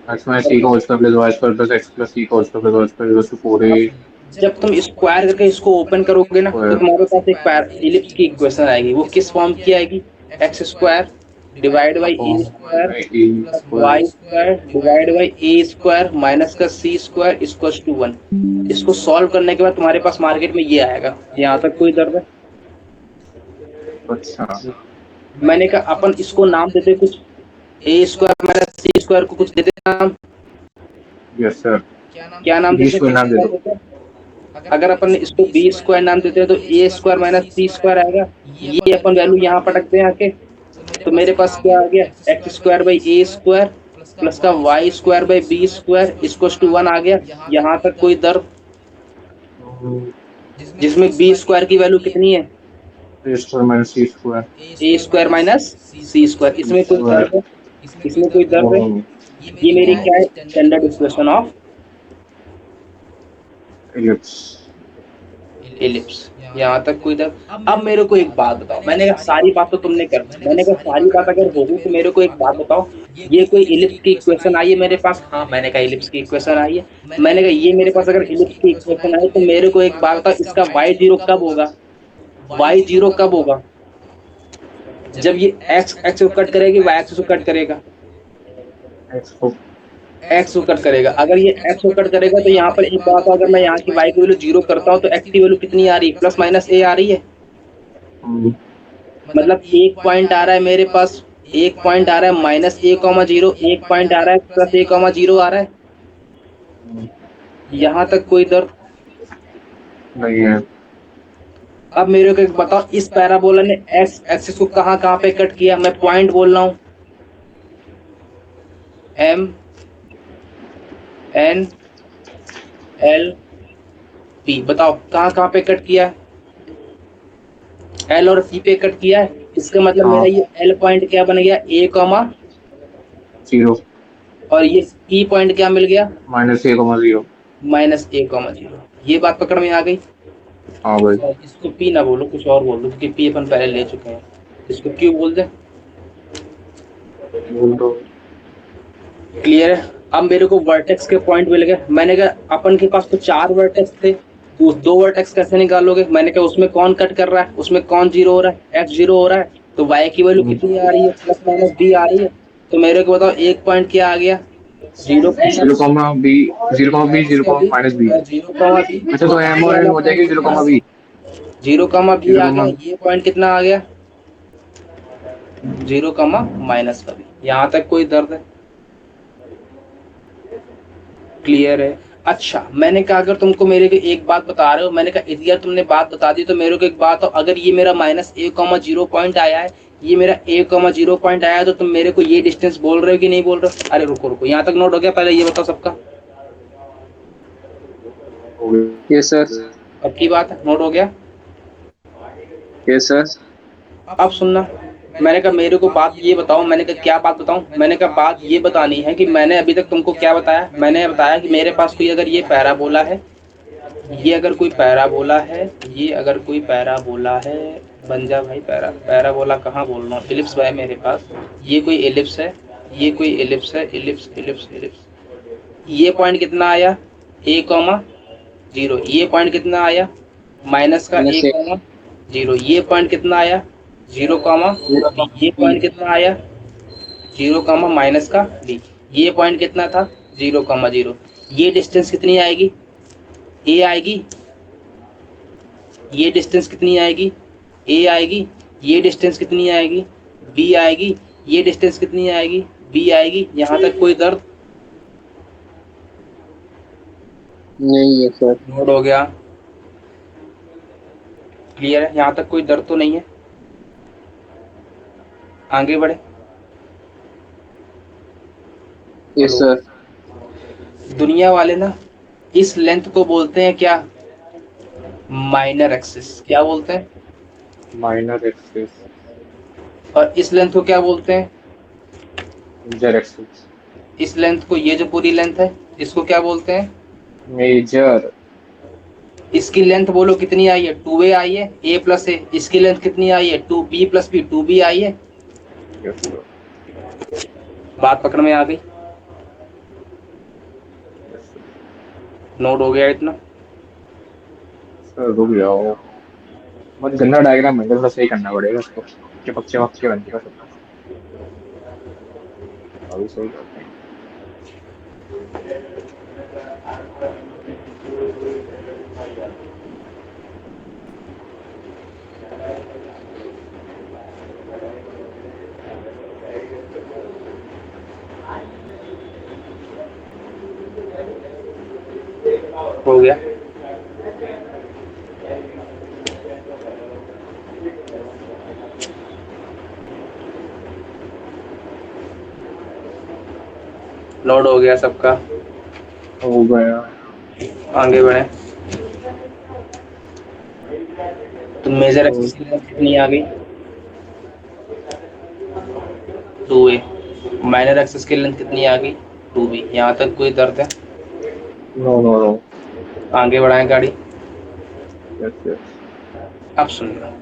एक्स माइनस सी का whole square plus Y square plus X plus C का whole square plus Y square equals to 4a। जब तुम स्क्वायर करके इसको ओपन करोगे ना तो तुम्हारे पास एक इलिप्स की इक्वेशन आएगी। वो किस फॉर्म की आएगी? X square divide by A square plus Y square divide by A square minus का सी स्क्वायर इक्वल्स टू 1। इसको सॉल्व करने के बाद तुम्हारे पास मार्केट में ये आएगा। यहाँ तक कोई दर्द है? अच्छा। मैंने कहा अपन इसको नाम देते कुछ, ए स्क्वायर माइनस सी स्क्वायर को कुछ देते नाम। Yes sir. क्या नाम बी देते? स्क्वायर नाम दे दो। अगर अपन इसको बी स्क्वायर नाम देते हैं तो ए स्क्वायर माइनस सी स्क्वायर आएगा। ये अपन वैल्यू यहाँ पटकते हैं आके, तो मेरे पास क्या आ गया? X square by A square plus का Y square by B square equals to 1 आ गया। यहाँ तक कोई दर्द? जिसमें बी स्क्वायर की वैल्यू कितनी है? ए square minus C square. A square minus C square. इसमें कोई दर्द है? इसमें कोई दर्द है? ये मेरी क्या है? Standard equation of ellipse. Ellipse. यहाँ तक कोई दर्द? अब मेरे को एक बात बताओ। मैंने कहा सारी बात तो तुमने कर दी, मैंने कहा सारी बात अगर होगी तो मेरे को एक बात बताओ। ये कोई इलिप्स की इक्वेशन आई है मेरे पास? हाँ मैंने कहा इलिप्स की इक्वेशन आई है। मैंने कहा ये मेरे पास अगर इलिप्स की इक्वेशन आई तो मेरे को एक बात बताओ, इसका y0 कब होगा? y0 कब होगा? जब ये x x को कट करेगी, y एक्सिस को कट करेगा, एक्स को x को कट करेगा। अगर ये x को कट करेगा तो यहाँ पर एक बात, अगर मैं यहाँ की y की वैल्यू 0 करता हूँ तो x की वैल्यू कितनी आ रही है? प्लस माइनस a आ रही है। मतलब एक पॉइंट आ रहा है मेरे पास, एक पॉइंट आ रहा है माइनस a,0, एक पॉइंट आ रहा है प्लस a,0 आ रहा है। यहाँ तक कोई दर्द? नहीं है। अब मेरे को एक बताओ, इस पैराबोला ने x एक्सिस को कहाँ कहाँ पे कट किया? मैं पॉइंट बोल रहा हूँ, M N L P। बताओ कहाँ कहाँ पे कट किया है? L और C पे कट किया है। इसका मतलब मेरा ये L पॉइंट क्या बन गया? a, 0 और ये E पॉइंट क्या मिल गया? माइनस ए कॉमा 0। Minus a,0। ये बात पकड़ में आ गई? हाँ भाई। इसको P ना बोलो, कुछ और बोल दो, क्योंकि P अपन पहले ले चुके हैं। इसको Q बोल दे। बोल दो। क्लियर है? अब मेरे को वर्टेक्स के पॉइंट मिल गए। मैंने कहा अपन के पास तो 4 वर्टेक्स थे, तो उस 2 वर्टेक्स कैसे निकालोगे? मैंने कहा उसमें कौन कट कर रहा है, उसमें कौन 0 हो रहा है? x 0 हो रहा है, तो y की वैल्यू कितनी आ रही है? प्लस माइनस b आ रही है। तो मेरे को बताओ एक पॉइंट क्या आ गया? 0 0 comma b 0 comma b 0 comma minus b. 0, b। अच्छा तो एम और एन हो जाएगी 0 कॉमा बी। 0, b आ गया। ये पॉइंट कितना आ गया? 0, माइनस का b। यहाँ तक कोई दर्द है? क्लियर है? अच्छा मैंने कहा अगर तुमको मेरे को एक बात बता रहे हो, मैंने कहा यार तुमने बात बता दी तो मेरे को एक बात हो, अगर ये मेरा माइनस a,0 पॉइंट आया है, ये मेरा a,0 पॉइंट आया है, तो तुम मेरे को ये डिस्टेंस बोल रहे हो कि नहीं बोल रहे हो? अरे रुको रुको, यहाँ तक नोट हो गया? पहले ये बताओ सबका। Yes sir. पक्की बात है? नोट हो गया? Yes sir. अब सुनना, मैंने कहा मेरे को बात ये बताओ। मैंने कहा क्या बात बताऊं? मैंने कहा बात ये बतानी है कि मैंने अभी तक तुमको क्या बताया? मैंने बताया कि मेरे पास कोई अगर ये पैराबोला है, ये अगर कोई पैराबोला है, ये अगर कोई पैराबोला है, बन जा भाई पैराबोला कहाँ बोल रहा हूँ, इलिप्स है मेरे पास। ये कोई इलिप्स है, ये कोई इलिप्स है, इलिप्स इलिप्स इलिप्स। ये पॉइंट कितना आया, ए कॉमा जीरो। ये पॉइंट कितना आया, माइनस का ए माइनस एक कॉमा जीरो। ये पॉइंट कितना आया, जीरो कॉमा जीरो बी। ये बी। पॉइंट कितना आया, जीरो कॉमा माइनस का बी। ये पॉइंट कितना था, जीरो कॉमा जीरो। ये डिस्टेंस कितनी आएगी, ए आएगी। ये डिस्टेंस कितनी आएगी, ए आएगी। ये डिस्टेंस कितनी आएगी, बी आएगी। ये डिस्टेंस कितनी आएगी, बी आएगी। यहाँ तक कोई दर्द नहीं है सर। नोट हो गया, क्लियर है, यहाँ तक कोई दर्द तो नहीं है। आगे बढ़े। Yes sir. दुनिया वाले ना इस लेंथ को बोलते हैं क्या, माइनर एक्सिस। क्या बोलते हैं, माइनर एक्सिस, और इस लेंथ को क्या बोलते हैं, मेजर एक्सिस, इस लेंथ को, ये जो पूरी लेंथ है इसको क्या बोलते हैं, मेजर। इसकी लेंथ बोलो कितनी आई है, 2a आई है, a प्लस ए। इसकी लेंथ कितनी आई है, 2b प्लस बी, 2b आई है। बात पकड़ में आ गई, नोट हो गया इतना। सर रुक जाओ, बहुत गंदा डायग्राम है, थोड़ा सही करना पड़ेगा इसको, के पक्षे वक्षे बनने का सब। अभी सही करते हैं। हो गया, नोट हो गया सबका, हो गया। आगे बढ़े। तो मेजर एक्सिस की लेंथ कितनी आ गई, 2a। माइनर एक्सिस की लेंथ कितनी आ गई, 2b। यहाँ तक कोई दर्द है, नो नो नो। आगे बढ़ाएं गाड़ी। Yes yes. अब सुन लो,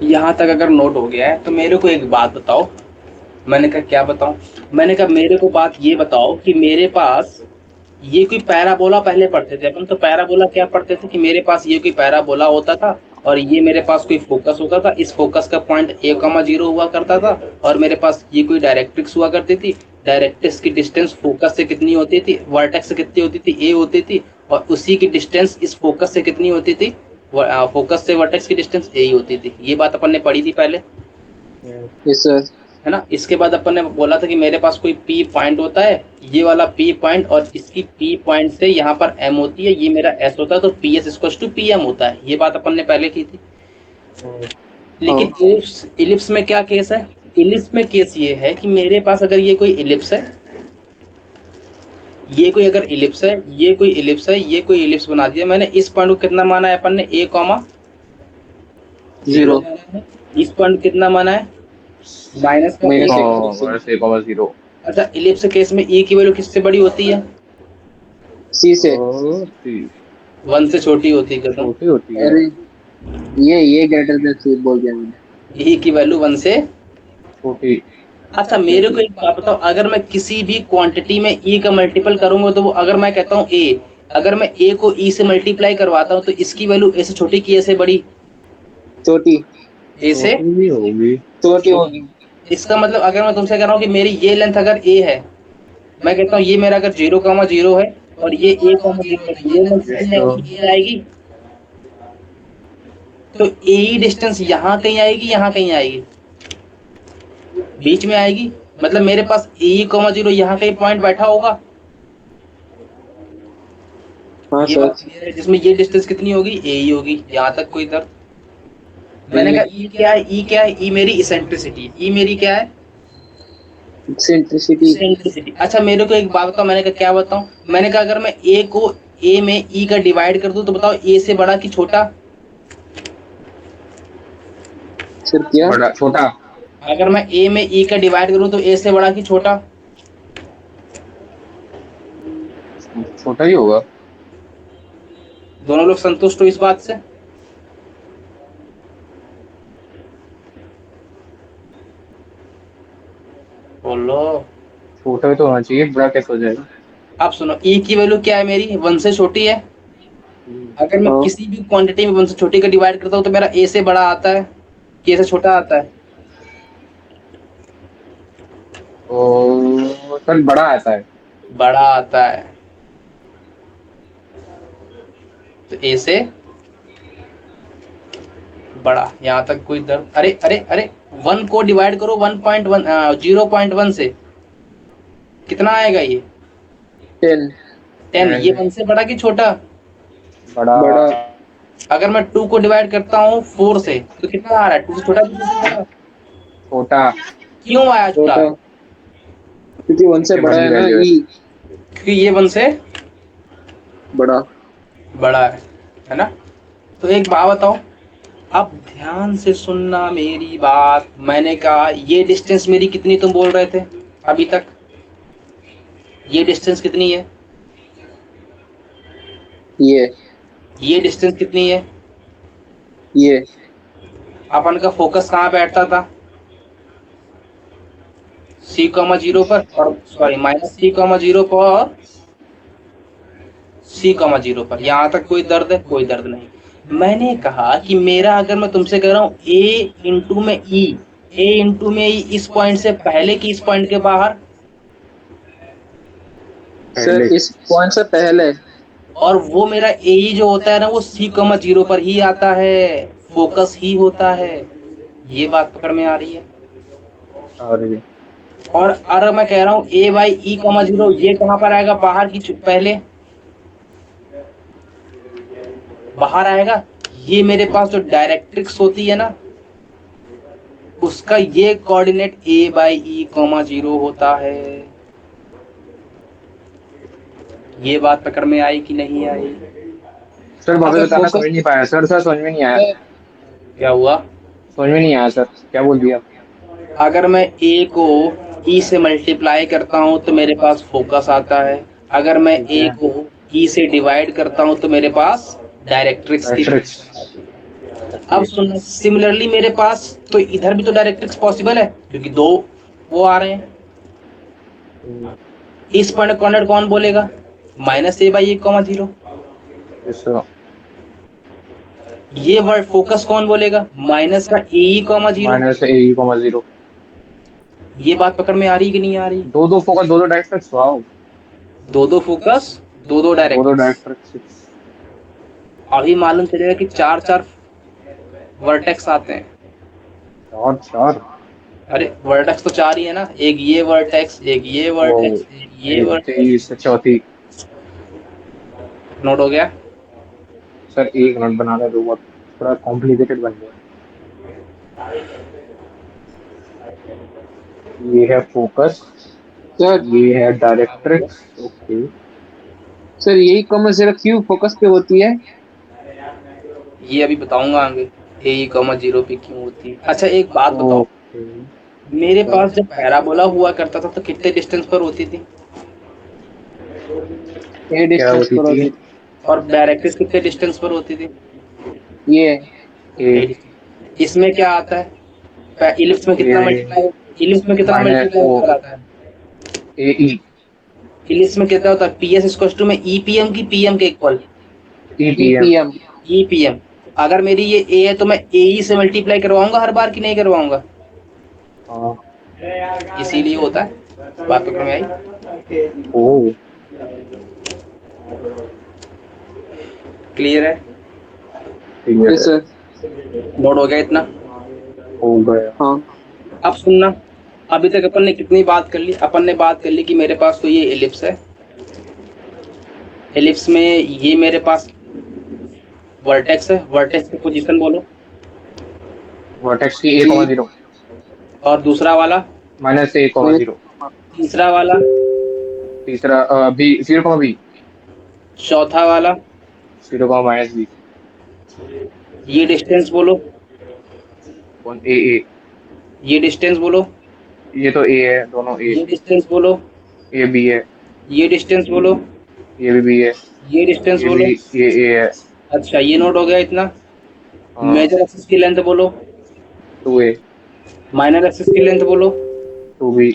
यहाँ तक अगर नोट हो गया है तो मेरे को एक बात बताओ। मैंने कहा क्या बताऊं, मैंने कहा मेरे को बात ये बताओ कि मेरे पास ये कोई पैराबोला, पहले पढ़ते थे अपन तो पैराबोला क्या पढ़ते थे कि मेरे पास ये कोई पैराबोला होता था और ये मेरे पास कोई फोकस होता था। इस फोकस का पॉइंट a, 0 हुआ करता था और मेरे पास ये कोई डायरेक्ट्रिक्स हुआ करती थी। डायरेक्ट्रिक्स की डिस्टेंस फोकस से कितनी होती थी, वर्टेक्स से कितनी होती थी, a होती थी। और उसी की डिस्टेंस इस फोकस से कितनी होती थी, फोकस से वर्टेक्स की डिस्टेंस a ही होती थी। ये बात अपन ने पढ़ी थी पहले, यस सर। है ना। इसके बाद अपन ने बोला था कि मेरे पास कोई P पॉइंट होता है, ये वाला P पॉइंट, और इसकी P पॉइंट से यहाँ पर M होती है, ये मेरा S होता है, तो PS इक्वल्स टू PM होता है। ये बात अपन ने पहले की थी। लेकिन इलिप्स में क्या केस है, इलिप्स में केस ये है कि मेरे पास अगर ये कोई इलिप्स है, ये कोई अगर इलिप्स है, ये कोई इलिप्स है, ये कोई इलिप्स बना दिया मैंने। इस पॉइंट को कितना माना है अपन ने, a, 0। इस पॉइंट कितना माना है, माइनस का माइनस एक। -0। अच्छा, इलिप्स केस में e की वैल्यू किससे बड़ी होती है, सी से। 1 से छोटी होती है। क्यों, छोटी होती है। अरे ये ग्रेटर देन सी बोल दिया मैंने। e की वैल्यू 1 से छोटी। अच्छा मेरे को एक बात बताओ, अगर मैं किसी भी क्वांटिटी में e का मल्टीपल करूंगा तो वो, अगर मैं कहता हूँ a, अगर मैं a को e से मल्टीप्लाई करवाता हूँ तो इसकी वैल्यू a से छोटी की a से बड़ी, छोटी। a से भी होगी। छोटी होगी। इसका मतलब अगर मैं तुमसे कह रहा हूँ कि मेरी ये लेंथ अगर a है, मैं कहता हूँ ये मेरा अगर 0,0 है और ये a, 0 है, ये लेंथ कितनी आएगी, a आएगी। तो a ही डिस्टेंस यहाँ कहीं आएगी, यहाँ कहीं आएगी, बीच में आएगी। मतलब मेरे पास a, 0 यहाँ कहीं पॉइंट बैठा होगा। हाँ ये सर। बात clear है, जिसमें ये डिस्टेंस कितनी होगी, a ही होगी। यहाँ तक कोई दर्द, मैंने कहा e क्या है, e क्या है, e मेरी इसेंट्रिसिटी, e मेरी क्या है, सेंट्रिसिटी। इसेंट्रिसिटी। अच्छा मेरे को एक बात बताओ, मैंने कहा क्या बताऊं, मैंने कहा अगर मैं a को a में e का डिवाइड कर दूं तो बताओ a से बड़ा कि छोटा, सर क्या? बड़ा छोटा। अगर मैं a में e का डिवाइड करूं तो a से बड़ा कि छोटा, छोटा ही होगा। दोनों लोग संतुष्ट हो इस बात से, छोटा भी तो होना चाहिए, बड़ा कैसे हो जाएगा? अब सुनो, e की वैल्यू क्या है मेरी, 1 से छोटी है। अगर मैं हाँ किसी भी क्वांटिटी में 1 से छोटी का डिवाइड करता हूँ तो मेरा a से बड़ा आता है कि a से छोटा आता है? तो सर बड़ा आता है। बड़ा आता है। तो a से बड़ा, यहाँ तक कोई दर्द? अरे अरे अरे, 1 को डिवाइड करो 1.1 0.1 से, कितना आएगा ये? 10 10। ये And 1 से बड़ा कि छोटा? बड़ा। बड़ा अगर मैं 2 को डिवाइड करता हूँ 4 से तो कितना आ रहा है? 2 से छोटा कि 2 से बड़ा? छोटा। क्यों आया छोटा? छोटा, क्योंकि 1 से इसके बड़ा वन की है ना वैल्यू है। ई। क्योंकि ये 1 से बड़ा। बड़ा है ना? तो एक बात बताओ, अब ध्यान से सुनना मेरी बात। मैंने कहा ये डिस्टेंस मेरी कितनी, तुम बोल रहे थे अभी तक, ये डिस्टेंस कितनी है? ये ये डिस्टेंस कितनी है? ये अपन का फोकस कहाँ बैठता था? c,0 पर, और सॉरी -c,0 पर और c,0 पर। यहाँ तक कोई दर्द है? कोई दर्द नहीं। मैंने कहा कि मेरा, अगर मैं तुमसे कह रहा हूँ a इंटू में e, a इंटू में e इस पॉइंट से पहले कि इस पॉइंट के बाहर? पहले। सर इस पॉइंट से पहले। और वो मेरा ए जो होता है ना, वो c,0 पर ही आता है, फोकस ही होता है। ये बात पकड़ में आ रही है? और ये और अगर मैं कह रहा हूँ a/e,0, ये कहाँ पर आएगा? बाहर की पहले बाहर आएगा। ये मेरे पास जो डायरेक्ट्रिक्स होती है ना, उसका ये कोऑर्डिनेट a/e,0 होता है। ये बात पकड़ में आई कि नहीं आई? सर वापस सर बताना, समझ फोकस। नहीं पाया सर। सर समझ में नहीं आया। क्या हुआ? समझ में नहीं आया सर, क्या बोल दिया? अगर मैं a को e से मल्टीप्लाई करता हूं तो मेरे पास फोकस आता है। अगर मैं ठीक a है। को e से डिवाइड करता हूं तो मेरे पास डायरेक्ट्रिक्स की। मैट्रिक्स। अब ओके। सुनना, सिमिलरली मेरे पास तो इधर भी तो डायरेक्ट्रिक्स पॉसिबल है, क्योंकि दो वो आ रहे हैं। इस पॉइंट कॉर्नर कौन बोलेगा? -a/e,0। सर ये वर्ड फोकस कौन बोलेगा? माइनस का a,0। -a,0। ये बात पकड़ में आ रही कि नहीं आ रही? दो दो फोकस, दो दो डायरेक्ट्रिक्स, वाओ। दो दो फोकस, दो दो दो दो डायरेक्ट। डायरेक्ट्रिक्स। अभी मालूम चलेगा कि चार चार वर्टेक्स आते हैं। चार चार। अरे वर्टेक्स तो चार ही है ना, एक ये वर्टेक्स, एक ये वो वर्टेक्स, एक ये एक वर्टेक्स। तेईस से चौथी। नोट हो गया? सर एक मिनट बनाना दो, बहुत थोड़ा कॉम्प्लिकेटेड बन गया। ये है फोकस, सर ये है डायरेक्ट्रिक्स। ओके। सर यही कॉमन जीरो क्यों फोकस पे होती है? ये अभी बताऊंगा आगे, a,0 पे क्यों होती है। अच्छा एक बात बताओ, ओके। मेरे पास जब पैराबोला हुआ करता था तो कितने डिस्टेंस पर होती थी? ये क्या डिस्टेंस होती पर थी? होती और डायरेक्ट्रिक्स कितने डिस्टेंस पर होती थी? ये ए। इसमें क्या आता है? इलिप्स में कितना ए मल्टीप्लाई, इलिप्स में कितना माइनस मल्टीप्लाई ओ होकर आता है? A E. इलिप्स में कितना होता है? PS इक्वल टू में EPM की PM के equal, E P m. EPM. EPM। अगर मेरी ये A है तो मैं AE से मल्टीप्लाई करवाऊंगा हर बार कि नहीं करवाऊंगा? हाँ। इसीलिए होता है। बात पकड़ में आई? ओ। क्लियर है? ठीक है। सर। नोट हो गया इतना? हो गया। हाँ अब सुनना, अभी तक अपन ने कितनी बात कर ली? अपन ने बात कर ली कि मेरे पास तो ये एलिप्स है, एलिप्स में ये मेरे पास वर्टेक्स है। वर्टेक्स की पोजीशन बोलो। वर्टेक्स की a,0। और दूसरा वाला? -a,0। तीसरा वाला? तीसरा बी, 0,b। चौथा वाला? 0,-b। ये डिस्टेंस बोलो। कौन? ए। ये डिस्टेंस बोलो। ये तो ए है, दोनों ए। ये डिस्टेंस बोलो। ये बी है। ये डिस्टेंस बोलो। ये भी बी है। ये डिस्टेंस ये बोलो। भी, ये ए है। अच्छा ये नोट हो गया इतना? हाँ। मेजर एक्सिस की लेंथ बोलो। 2a। माइनर एक्सिस की लेंथ बोलो। 2b।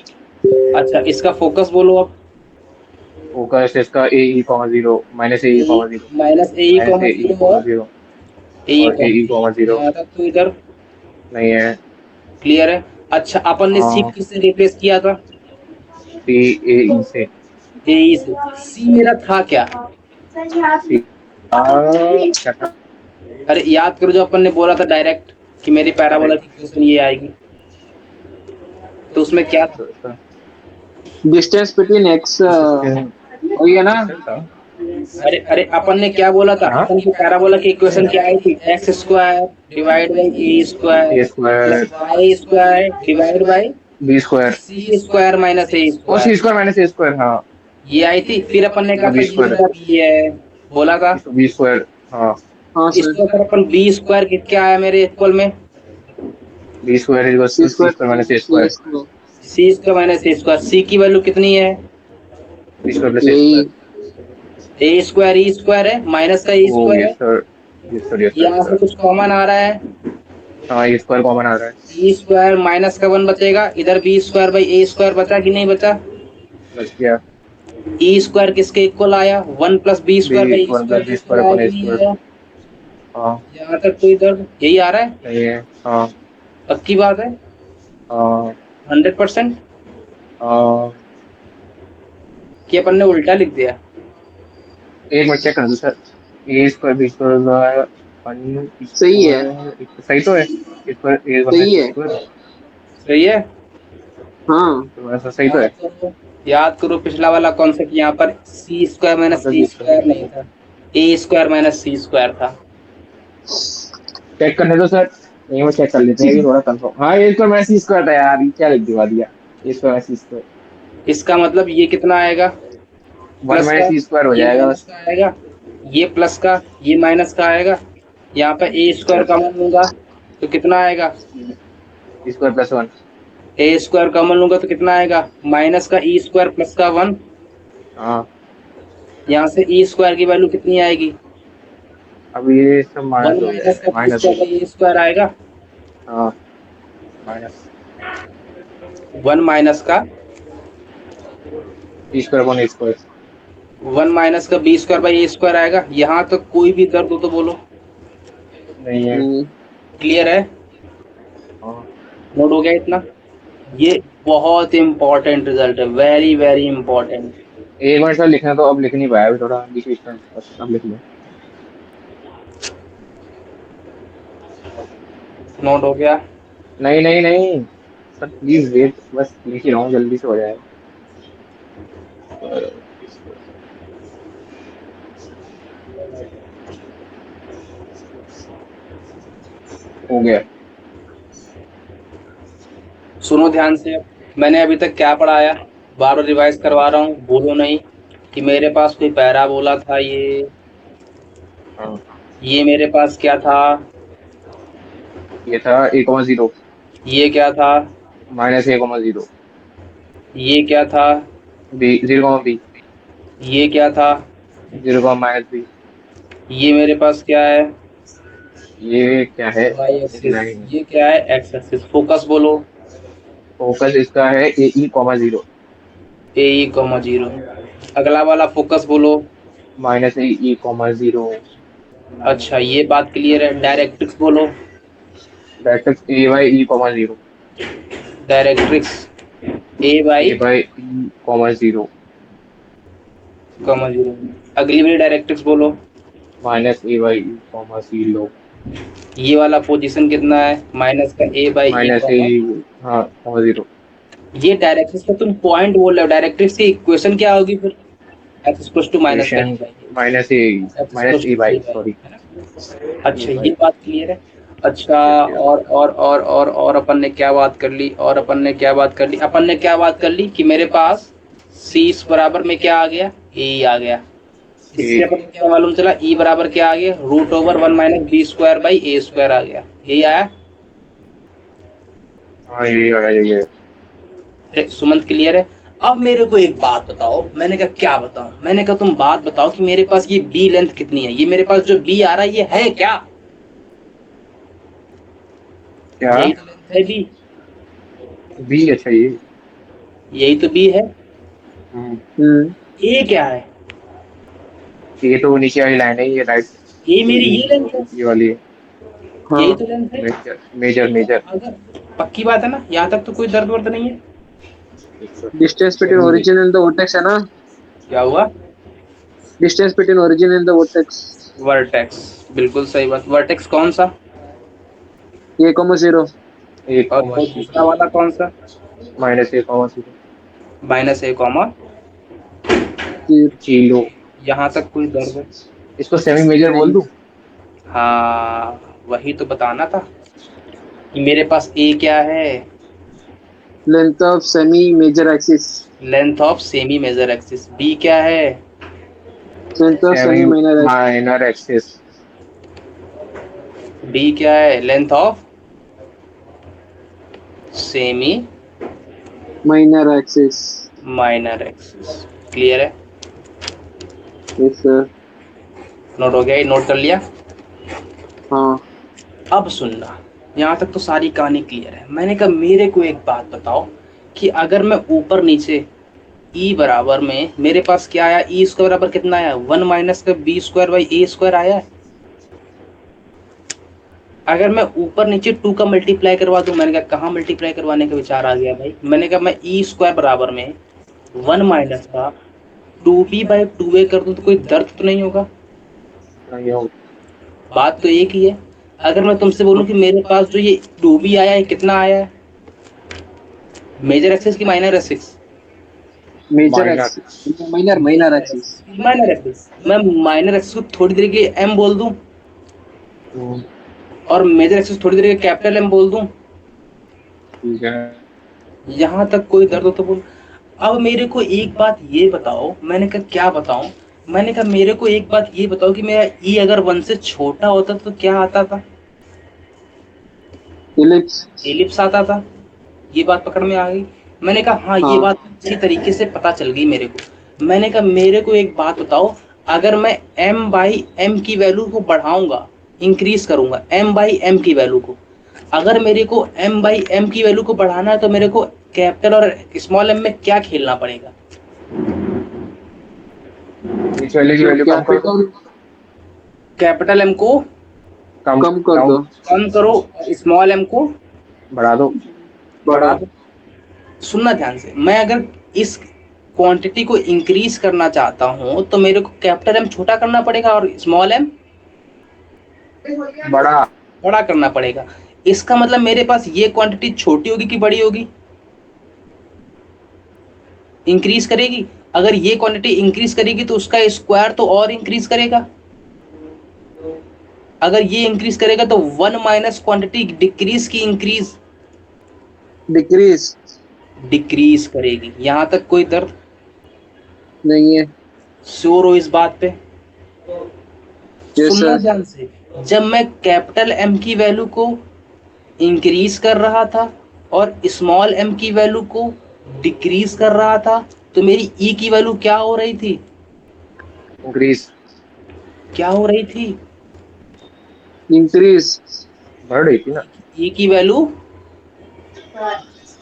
अच्छा, इसका फोकस बोलो अब। फोकस इसका A E comma zero minus A E A comma zero minus A E minus comma A E zero comma और जीरो ए ई और A comma E comma zero, zero यहाँ तक तो इधर नहीं है। क्लियर है। अच्छा, अपन ने सी हाँ किससे रिप्लेस किया था? सी ए ई से ए ई से। सी मेरा था क्या? सी क्या था? अरे याद करो, जो अपन ने बोला था डायरेक्ट कि मेरी पैराबोला की इक्वेशन ये आएगी, तो उसमें क्या था? डिस्टेंस बिटवीन एक्स वही है ना। डिस्टेंस था। अरे अरे, अपन ने क्या बोला था? हाँ अपन की पैराबोला की इक्वेशन क्या आई थी? X square divide by A square A plus square Y square divide by B square C square minus A और square. C square minus A square. हाँ ये आई थी। फिर अपन ने कहा तो था बी ये स्क्वायर मेरा बी है, बोला था। है, बी स्क्वायर। हाँ हाँ सर। इसके ऊपर अपन बी स्क्वायर क्या आया मेरे इक्वल में? B square is C C square square minus A A square. Square C square minus A square. C की वैल्यू कितनी है? बी स्क्वायर प्लस ए यही। Square. A square E square है, माइनस का ई ओ स्क्वायर यस है। Sir, yes sir, yes sir, यहाँ से कुछ कॉमन आ रहा है। हाँ ये स्क्वायर कॉमन आ रहा है। ई स्क्वायर माइनस का 1 बचेगा, इधर b square by A square बचा कि नहीं बचा? बच गया। ई स्क्वायर किसके इक्वल आया? 1 plus B b square by a one square plus के बी इक्वल स्क्वायर आया अपॉन ए कि नहीं स्क्वायर। आया? हाँ यहाँ तक कोई दर्द यही आ रहा है? सही है। हाँ पक्की बात है? हाँ 100%? हाँ। कि अपन ने उल्टा लिख दिया? एक मिनट चेक कर दो सर। ए स्क्वायर बी स्क्वायर सही है। सही तो है। स्क्वायर ए वन सही एक्स है। स्क्वायर सही है। हाँ तो ऐसा सही तो है। याद करो पिछला वाला कॉन्सेप्ट, यहाँ पर सी स्क्वायर माइनस मतलब ए बी स्क्वायर स्क्वायर नहीं था, ए स्क्वायर माइनस सी स्क्वायर था। चेक करने दो सर। नहीं वो चेक कर लेते हैं कि थोड़ा कंफर्म। हाँ ए स्क्वायर माइनस सी स्क्वायर था यार, ये क्या लिख दिवा दिया। ए स्क्वायर माइनस सी स्क्वायर इसका मतलब ये कितना आएगा? वन प्लस माइनस का, सी स्क्वायर हो ये जाएगा माइनस बस। का आएगा, ये प्लस का, ये माइनस का आएगा। यहाँ पे ए स्क्वायर कॉमन लूंगा तो कितना आएगा? Square plus one. A square common लूंगा तो कितना आएगा? माइनस का ई स्क्वायर प्लस का 1। हाँ यहाँ से ई स्क्वायर की वैल्यू कितनी आएगी? अब ये सब 1 माइनस हो माइनस जाएगा, का बी माइनस हो स्क्वायर जाएगा। बाई ए स्क्वायर आएगा। हाँ माइनस 1 माइनस का t square upon a square. 1 minus का b square by A square आएगा। यहाँ तो कोई भी दर्द हो तो बोलो। नहीं है। क्लियर है? हाँ नोट हो गया इतना? ये बहुत इंपॉर्टेंट रिजल्ट है, वेरी वेरी इंपॉर्टेंट। एक मिनट सर लिखना तो अब लिख नहीं पाया, अभी थोड़ा बीच बीच में बस अब लिख लो। नोट हो गया? नहीं नहीं नहीं सर प्लीज वेट, बस लिख ही रहा हूँ, जल्दी से हो जाएगा। हो गया। सुनो ध्यान से। मैंने अभी तक क्या पढ़ाया, बार बार रिवाइज करवा रहा हूँ, भूलो नहीं कि मेरे पास कोई पैराबोला था। हाँ ये मेरे पास क्या था? ये था ए कॉमा जीरो ये क्या था? माइनस ए कॉमा जीरो ये क्या था? बी जीरो कॉमा बी ये क्या था? Zero comma minus b. ये मेरे पास क्या है? ये क्या है? Y axis. नहीं ये क्या है? X axis. फोकस बोलो। फोकस इसका है a E comma zero A E comma zero. अगला वाला फोकस बोलो। माइनस ए ई कॉमा जीरो। अच्छा, ये बात क्लियर है। डायरेक्ट्रिक्स बोलो। Directrix a by E comma zero. Directrix a by a by E comma zero comma zero. अगली वाली डायरेक्ट्रिक्स बोलो। Minus A by E comma zero. ये वाला पोजीशन कितना है? माइनस का A by E minus A comma. हाँ कॉमा जीरो। ये डायरेक्ट्रिक्स का तुम पॉइंट बोल रहे हो, डायरेक्ट्रिक्स की इक्वेशन क्या होगी फिर? एक्स इक्वल टू माइनस का minus a minus A by sorry. अच्छा, ये बात क्लियर है। अच्छा, और अपन ने क्या बात कर ली? और अपन ने क्या बात कर ली? अपन ने क्या बात कर ली कि मेरे पास सी बराबर में क्या आ गया? ए आ गया। इससे अपन को क्या मालूम चला? ई बराबर क्या आ गया? Root over 1 minus B square by A square आ गया। यही आया? हाँ ये आ गया ये। सुमंत क्लियर है? अब मेरे को एक बात बताओ। मैंने कहा क्या बताऊं? मैंने कहा तुम बात बताओ कि मेरे पास ये बी लेंथ कितनी है? ये मेरे पास जो बी आ रहा है ये है क्या? क्या यही तो लेंथ है बी। बी? अच्छा ये यही तो बी है। हम्म ए क्या है? ये तो नीचे वाली लाइन है, ये राइट। ए मेरी ये लेंथ है, ये वाली है। यही हाँ। तो लेंथ है। Major major major. अगर पक्की बात है ना, यहाँ तक तो कोई दर्द वर्द नहीं है। Distance between semi origin and the vertex है ना। क्या हुआ? Distance between origin and the vertex. Vertex, बिल्कुल सही बात। वर्टेक्स कौन सा? ए कॉमा जीरो। एक और कॉमा वो दूसरा वाला कौन सा? माइनस एक कॉमा जीरो। माइनस ए कॉमा। जीरो। यहाँ तक कोई दर्द है? इसको सेमी मेजर बोल नहीं। दूं? हाँ, वही तो बताना था कि मेरे पास ए क्या है। Length of semi major axis. Length of semi major axis. B क्या है? Length of semi semi minor minor axis. B क्या है? Length of semi minor axis. Minor axis. Clear है? Yes sir. नोट हो गया? ये नोट कर लिया? हाँ। अब सुनना, यहाँ तक तो सारी कहानी क्लियर है। मैंने कहा मेरे को एक बात बताओ कि अगर मैं ऊपर नीचे ई बराबर में, मेरे पास क्या आया? ई स्क्वायर बराबर कितना आया? 1 माइनस का b square by A square आया है। अगर मैं ऊपर नीचे 2 का मल्टीप्लाई करवा दूं, मैंने कहा कहाँ मल्टीप्लाई करवाने का विचार आ गया भाई। मैंने कहा मैं ई स्क्वायर बराबर में 1 माइनस का 2b बाई 2a कर दूं तो कोई दर्द तो नहीं होगा? बात तो एक ही है। अगर मैं तुमसे बोलूं कि मेरे पास जो ये 2b आया है कितना आया है? मेजर एक्सिस की minor axis? Major minor. Axis minor minor axis. Minor axis. मैं माइनर एक्सिस को थोड़ी देर के एम बोल दूं और मेजर एक्सिस थोड़ी देर के कैपिटल एम बोल दूं, ठीक है। यहां तक कोई दर्द हो तो बोल। अब मेरे को एक बात ये बताओ। मैंने कहा क्या बताऊं? मैंने कहा मेरे को एक बात ये बताओ कि मेरा ई अगर 1 से छोटा होता तो क्या आता था? इलिप्स। एलिप्स आता था। ये बात पकड़ में आ गई? मैंने कहा हाँ, ये हाँ। बात अच्छी तरीके से पता चल गई मेरे को। मैंने कहा मेरे को एक बात बताओ, अगर मैं m बाई एम की वैल्यू को बढ़ाऊंगा, इंक्रीज करूंगा m बाई एम की वैल्यू को, अगर मेरे को m बाई एम की वैल्यू को बढ़ाना है तो मेरे को कैपिटल और स्मॉल m में क्या खेलना पड़ेगा? नीचे वाले की वैल्यू कम कर दो। कैपिटल कैपिटल M को कम कम कर डाउन। दो। कम करो, स्मॉल m को बढ़ा दो। बढ़ा दो। सुनना ध्यान से, मैं अगर इस क्वांटिटी को इंक्रीज करना चाहता हूं तो मेरे को कैपिटल एम छोटा करना पड़ेगा और स्मॉल एम बड़ा। बड़ा करना पड़ेगा। इसका मतलब मेरे पास ये क्वांटिटी छोटी होगी कि बड़ी होगी? इंक्रीज करेगी। अगर ये क्वांटिटी इंक्रीज करेगी तो उसका स्क्वायर तो और इंक्रीज करेगा। अगर ये इंक्रीज करेगा तो 1 माइनस क्वांटिटी डिक्रीज की इंक्रीज डिक्रीज डिक्रीज करेगी। यहां तक कोई दर्द? नहीं है। श्योर हो इस बात पे? यस सुनना सर। ध्यान से, जब मैं कैपिटल एम की वैल्यू को इंक्रीज कर रहा था और स्मॉल एम की वैल्यू को डिक्रीज कर रहा था तो मेरी ई की वैल्यू क्या हो रही थी? इंक्रीज। क्या हो रही थी? इंक्रीज। बढ़ रही थी ना। ई की वैल्यू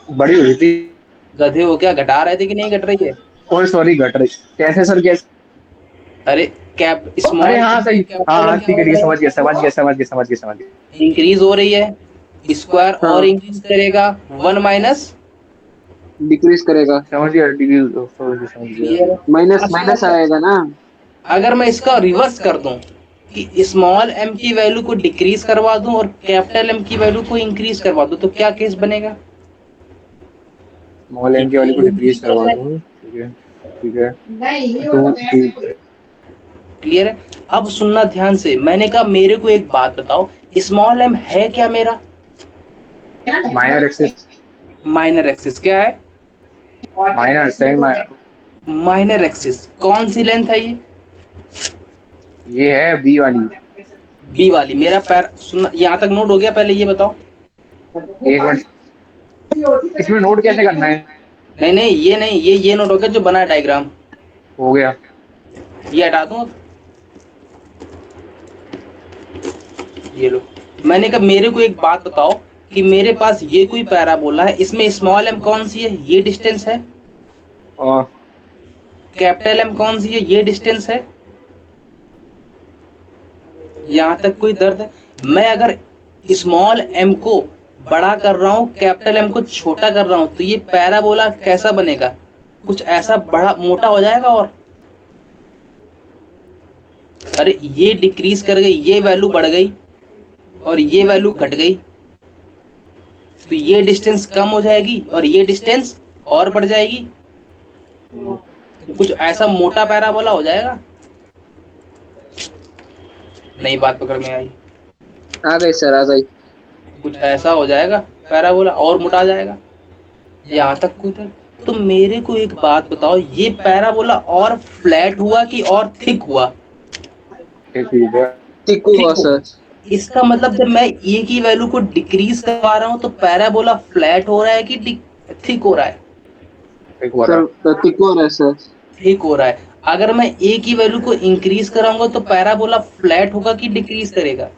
बड़ी हुई थी। गधे हो क्या, घटा रहे थे कि नहीं घट रही है? ओह सॉरी, घट रही। कैसे सर, कैसे? अरे कैप अरे स्मॉल हाँ सही। हाँ कैपिटल हाँ एम क्या ठीक हो है ठीक है, रहा समझ गया है? समझ गया समझ गया समझ गया समझ गया। इंक्रीज हो रही है। स्क्वायर और हाँ। इंक्रीज करेगा 1 माइनस। डिक्रीज करेगा। समझ गया डिग्री, समझ गया समझ गया। क्लियर है? माइनस अच्छा, माइनस आएगा ना। अगर मैं इसका रिवर्स कर दूं कि स्मॉल एम की वैल्यू को डिक्रीज करवा दूं और कैपिटल एम की वैल्यू को इंक्रीज करवा दूं तो क्या केस बनेगा? स्मॉल ई एम की की वाली को वैल्यू डिक्रीज इंक्रीज कर करवा रहा है। दूँ, ठीक है ठीक है। To to. क्लियर है? अब सुनना ध्यान से, मैंने कहा मेरे को एक बात बताओ, स्मॉल एम है क्या मेरा? Minor axis. माइनर एक्सिस क्या है? Minor semi minor. Minor axis कौन सी लेंथ है ये? ये है बी वाली। बी वाली। मेरा पैर सुनना, यहाँ तक नोट हो गया? पहले ये बताओ। एक मिनट, इसमें नोट कैसे करना है? नहीं नहीं, ये नहीं, ये नोट हो गया जो बना है डायग्राम। हो गया। ये हटा दूं अब? ये लो। मैंने कहा मेरे को एक बात बताओ कि मेरे पास ये कोई पैराबोला है, इसमें स्मॉल एम कौन सी है? ये डिस्टेंस है। और कैपिटल एम कौन सी है? ये डिस्टेंस है। यहाँ तक कोई दर्द है? मैं अगर स्मॉल एम को बड़ा कर रहा हूँ, कैपिटल एम को छोटा कर रहा हूँ, तो ये पैराबोला कैसा बनेगा? कुछ ऐसा बड़ा मोटा हो जाएगा। और अरे ये डिक्रीज कर गई, ये वैल्यू बढ़ गई और ये वैल्यू घट गई, तो ये डिस्टेंस कम हो जाएगी और ये डिस्टेंस और बढ़ जाएगी। तो कुछ ऐसा मोटा पैराबोला हो जाएगा। नहीं बात पकड़ में आई? आ गई सर, आ गई। कुछ ऐसा हो जाएगा पैराबोला, और मोटा जाएगा। यहाँ तक कुछ। तो मेरे को एक बात बताओ, ये पैराबोला और फ्लैट हुआ कि और थिक हुआ? ठीक है। टिकू थिक हुआ हुआ। सर। इसका मतलब जब मैं ए की वैल्यू को डिक्रीज करवा रहा हूँ तो पैराबोला फ्लैट हो रहा है कि थिक हो रहा है? एक हुआ सर था। टिकू हो रहा है सर। थिक हो रहा है। अगर मैं ए की वैल्यू को इंक्रीज कराऊंगा तो पैराबोला फ्लैट होगा कि डिक्रीज करेगा?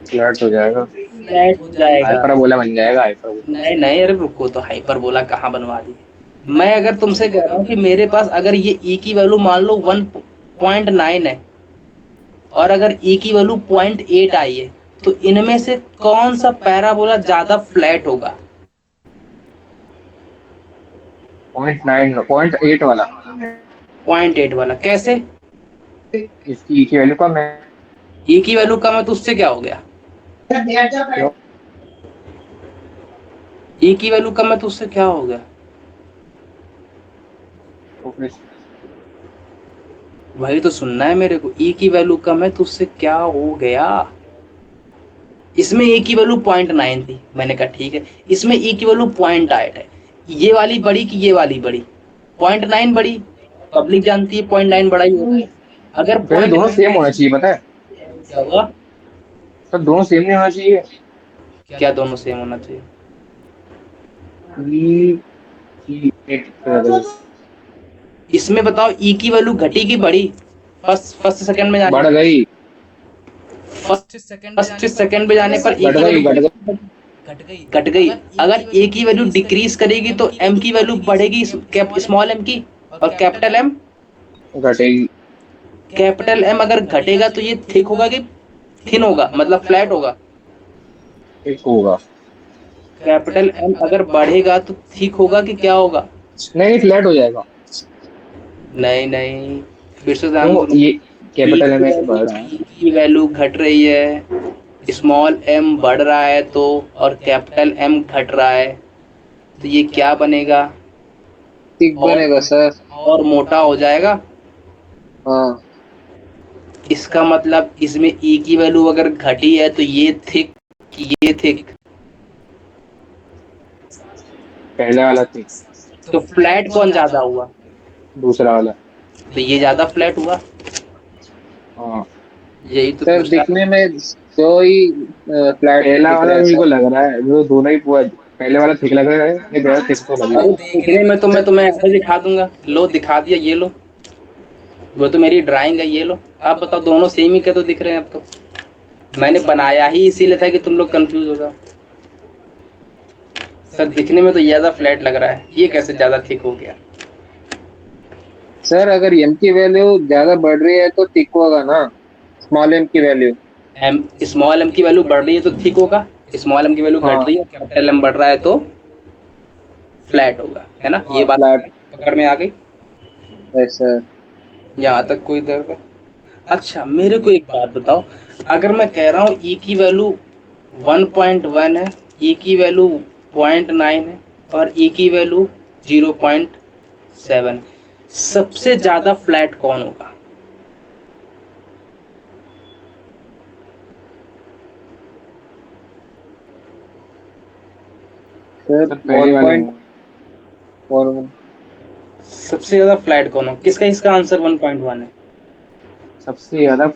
फ्लैट हो जाएगा। फ्लैट हो जाएगा। हाइपरबोला बन जाएगा, हाइपरबोला। नहीं नहीं, अरे रुको, तो हाइपरबोला कहाँ बनवा दी? मैं अगर तुमसे कह रहा हूँ कि मेरे पास अगर ये e की वैल्यू मान लो 1.9 है और अगर e की वैल्यू 0.8 आई है, तो इनमें से कौन सा पैराबोला ज्यादा फ्लैट होगा? 0.9, 0.8 वाला। 0.8 वाला कैसे? इसकी की वैल्यू कम है। e की वैल्यू कम है तो उससे क्या हो गया? क्यों? e की वैल्यू कम है तो उससे क्या हो गया? तो फिर वही तो सुनना है मेरे को। e की वैल्यू कम है तो उससे क्या हो गया? इसमें e की वैल्यू 0.9 थी, मैंने कहा ठीक है। इसमें e की वैल्यू 0.8 है। ये वाली बड़ी कि ये वाली बड़ी? 0.9 बड़ी। पब्लिक जानती है 0.9 बड़ा ही होता है। अगर पहले दोनों सेम होना चाहिए, पता है? क्या हुआ? तो दोनों सेम नहीं होना चाहिए। क्या दोनों सेम होना चाहिए? ई इसमें बताओ e की वैल्यू घटी कि बढ़ी? फर्स्ट सेकंड में जाने बढ़ गई। फर्स्ट सेकंड पे जाने पर e घट की गई, घट वैल्यू गई। घट गई। अगर a की वैल्यू डिक्रीज करेगी तो m की वैल्यू बढ़ेगी, स्मॉल m की। और कैपिटल m, घटेगी। कैपिटल m अगर घटेगा तो ये थिक होगा कि थिन होगा, मतलब फ्लैट होगा? एक होगा। कैपिटल m अगर बढ़ेगा तो थिक होगा कि क्या होगा? नहीं, फ्लैट हो जाएगा। नहीं नहीं, फिर से ध्यान तो दो। ये कैपिटल में बढ़ रहा है। e की वैल्यू घट रही है, स्मॉल m बढ़ रहा है तो, और कैपिटल m घट रहा है, तो ये क्या बनेगा? टिक और बनेगा सर। और मोटा हो जाएगा। हाँ। इसका मतलब इसमें e की वैल्यू अगर घटी है तो ये थिक कि ये थिक? पहले वाला थी। तो फ्लैट कौन ज्यादा हुआ? दूसरा वाला। तो ये ज्यादा फ्लैट हुआ। हाँ। यही तो सर पूछा। दिखने में दो ही फ्लैट पहला दिख वाला रहा है मेरे को सर। लग रहा है वो दोनों ही पूरा। पहले वाला ठीक लग रहा है, ये पहला ठीक तो लग अरे रहा है। देखने में तो मैं तुम्हें ऐसे दिखा दूंगा। लो दिखा दिया, ये लो। वो तो मेरी ड्राइंग है, ये लो। आप बताओ, दोनों सेम ही क्या तो दिख रहे हैं अब तो। मैंने बनाया ही इसीलिए था कि तुम लोग कंफ्यूज हो जाओ। सर दिखने में तो ज्यादा फ्लैट लग रहा है, ये कैसे ज्यादा थिक हो गया? सर अगर एम की वैल्यू ज्यादा बढ़ रही है तो टिक होगा ना, स्मॉल एम की वैल्यू। एम, स्मॉल एम की वैल्यू बढ़ रही है तो थिक होगा। स्मॉल एम की वैल्यू घट हाँ। रही है, कैपिटल एम बढ़ रहा है तो फ्लैट होगा, है ना? हाँ ये बात फ्लैट पकड़ में आ गई? है सर। यहाँ तक कोई दर्द है? अच्छा मेरे को एक बात बताओ, अगर मैं कह रहा हूँ e की वैल्यू 1.1 है, e की वैल्यू 0.9 है और e की वैल्यू 0.7, सबसे ज्यादा फ्लैट कौन होगा? सर सर पहले वन वाले पॉइंट में फोर। सबसे ज्यादा फ्लैट कौन होगा? किसका इसका आंसर 1.1 है? सबसे ज्यादा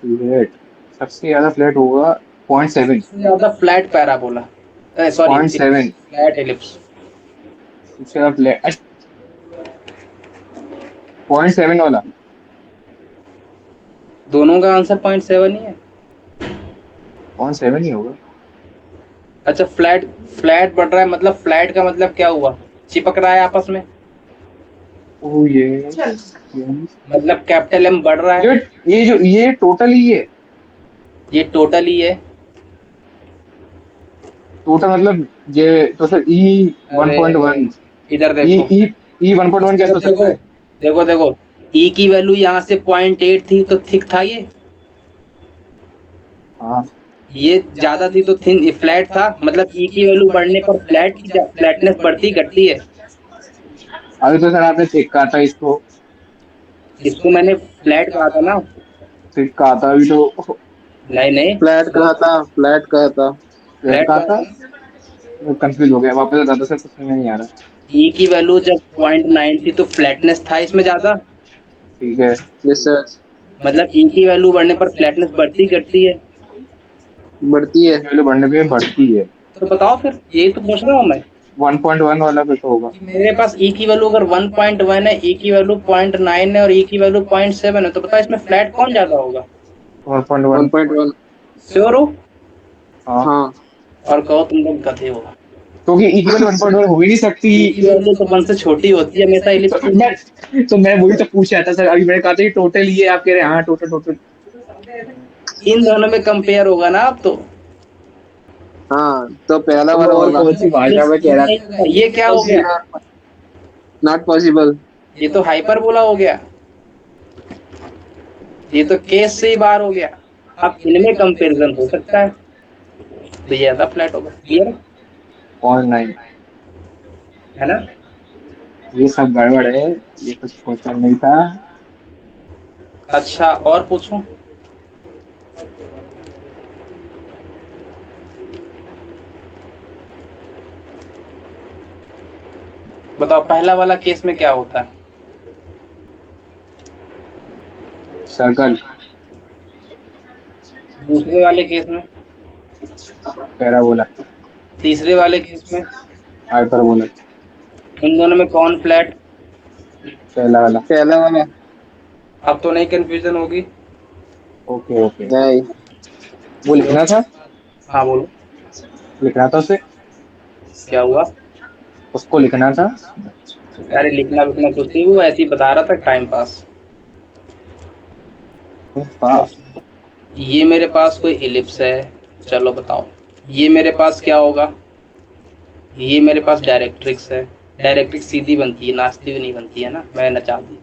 फ्लैट होगा 0.7। सबसे ज्यादा flat parabola, sorry 0.7 flat ellipse. सबसे ज्यादा फ्लैट 0.7 वाला। दोनों का आंसर 0.7 ही है। 0.7 ही होगा। अच्छा फ्लैट फ्लैट बढ़ रहा है, मतलब फ्लैट का मतलब क्या हुआ? चिपक रहा है आपस में। ओ मतलब कैपिटल एम बढ़ रहा है, ये टोटल ही है। ये टोटल ही है। टोटल मतलब ये तो सर ई वन अरे पॉइंट वन इधर ई देखो, ई ई 1.1 कैसे देखो हो सकता देखो है? देखो देखो, ई की वैल्यू यहाँ से 0.8 थी तो थिक था हाँ ये ज्यादा थी तो थिन फ्लैट था, मतलब ई की वैल्यू बढ़ने पर फ्लैटनेस बढ़ती घटती है। अभी तो सर आपने चेक कहा था इसको। इसको मैंने फ्लैट कहा था ना। चेक कहा था अभी तो। नहीं नहीं, फ्लैट कहा था, फ्लैट कहा था। रेड फ्लैट कहा कहा था। था। कंफ्यूज हो गया वापस बता दो सर, कुछ समझ में नहीं आ रहा। ई की वैल्यू जब 0.9 थी तो फ्लैटनेस था इसमें ज्यादा, ठीक है। Yes sir. मतलब ई की वैल्यू बढ़ने पर फ्लैटनेस बढ़ती घटती है। बढ़ती है। वैल्यू बढ़ने पे बढ़ती है। तो बताओ फिर, यही तो पूछ रहा हूँ मैं। 1.1 वाला पे तो होगा। मेरे पास ई की वैल्यू अगर 1.1 है, ई की वैल्यू 0.9 है और ई की वैल्यू 0.7 है, तो बताओ इसमें फ्लैट कौन ज्यादा होगा? 1.1। 1.1। श्योर हो? हाँ हाँ। और कहो तुम लोग गधे हो। क्योंकि इक्वल 1.1 हो ही नहीं सकती। ई की वैल्यू तो 1 से छोटी होती है हमेशा तो इलिप्स के लिए। मैं वही तो पूछ रहा था सर, अभी मैंने कहा था कि टोटल ये आप कह रहे हैं हाँ टोटल टोटल। इन दोनों में कंपेयर होगा ना अब तो। हाँ तो पहला तो मैं वाला और होगा। कौन सी भाषा में कह रहा था। ये क्या हो गया? Not possible. ये तो हाइपरबोला हो गया, ये तो केस से ही बाहर हो गया। अब इनमें कंपैरिजन हो सकता है तो ये ज्यादा फ्लैट होगा। क्लियर 0.9। है ना? ये सब गड़बड़ है, ये कुछ क्वेश्चन नहीं था। अच्छा और पूछूं? बताओ पहला वाला केस में क्या होता है? सर्कल। दूसरे वाले केस में? पैराबोला। तीसरे वाले केस में? हाइपरबोला। इन दोनों में कौन फ्लैट? पहला वाला। पहला वाला। अब तो नहीं कंफ्यूजन होगी। Okay okay. नहीं। वो लिखना था। हाँ बोलो। लिखना था उसे। क्या हुआ? उसको लिखना था। अरे लिखना विखना कुछ नहीं, वो ऐसे ही बता रहा था, टाइम पास। हाँ। अच्छा, ये मेरे पास कोई इलिप्स है, चलो बताओ ये मेरे पास क्या होगा? ये मेरे पास डायरेक्ट्रिक्स है। डायरेक्ट्रिक्स सीधी बनती है, नाचती हुई नहीं बनती है ना, मैंने नचा दी।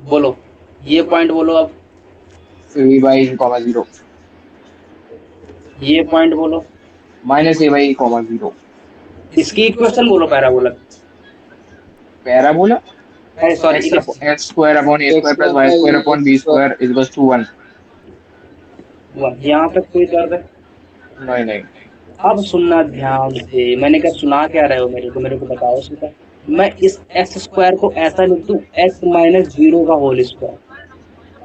बोलो, ये पॉइंट बोलो अब। A by comma zero. ये पॉइंट बोलो। Minus A by comma zero. इसकी इक्वेशन बोलो, पैराबोला। पैराबोला। अरे sorry, x ellipse. X square upon a x square plus square y by square upon x b square. Square is to one. यहाँ तक कोई दर्द है? नहीं नहीं। अब सुनना ध्यान से, मैंने कहा सुना क्या रहे हो मेरे को बताओ सीधा। मैं इस एक्स स्क्वायर को ऐसा लिख दूं, एक्स माइनस जीरो का होल स्क्वायर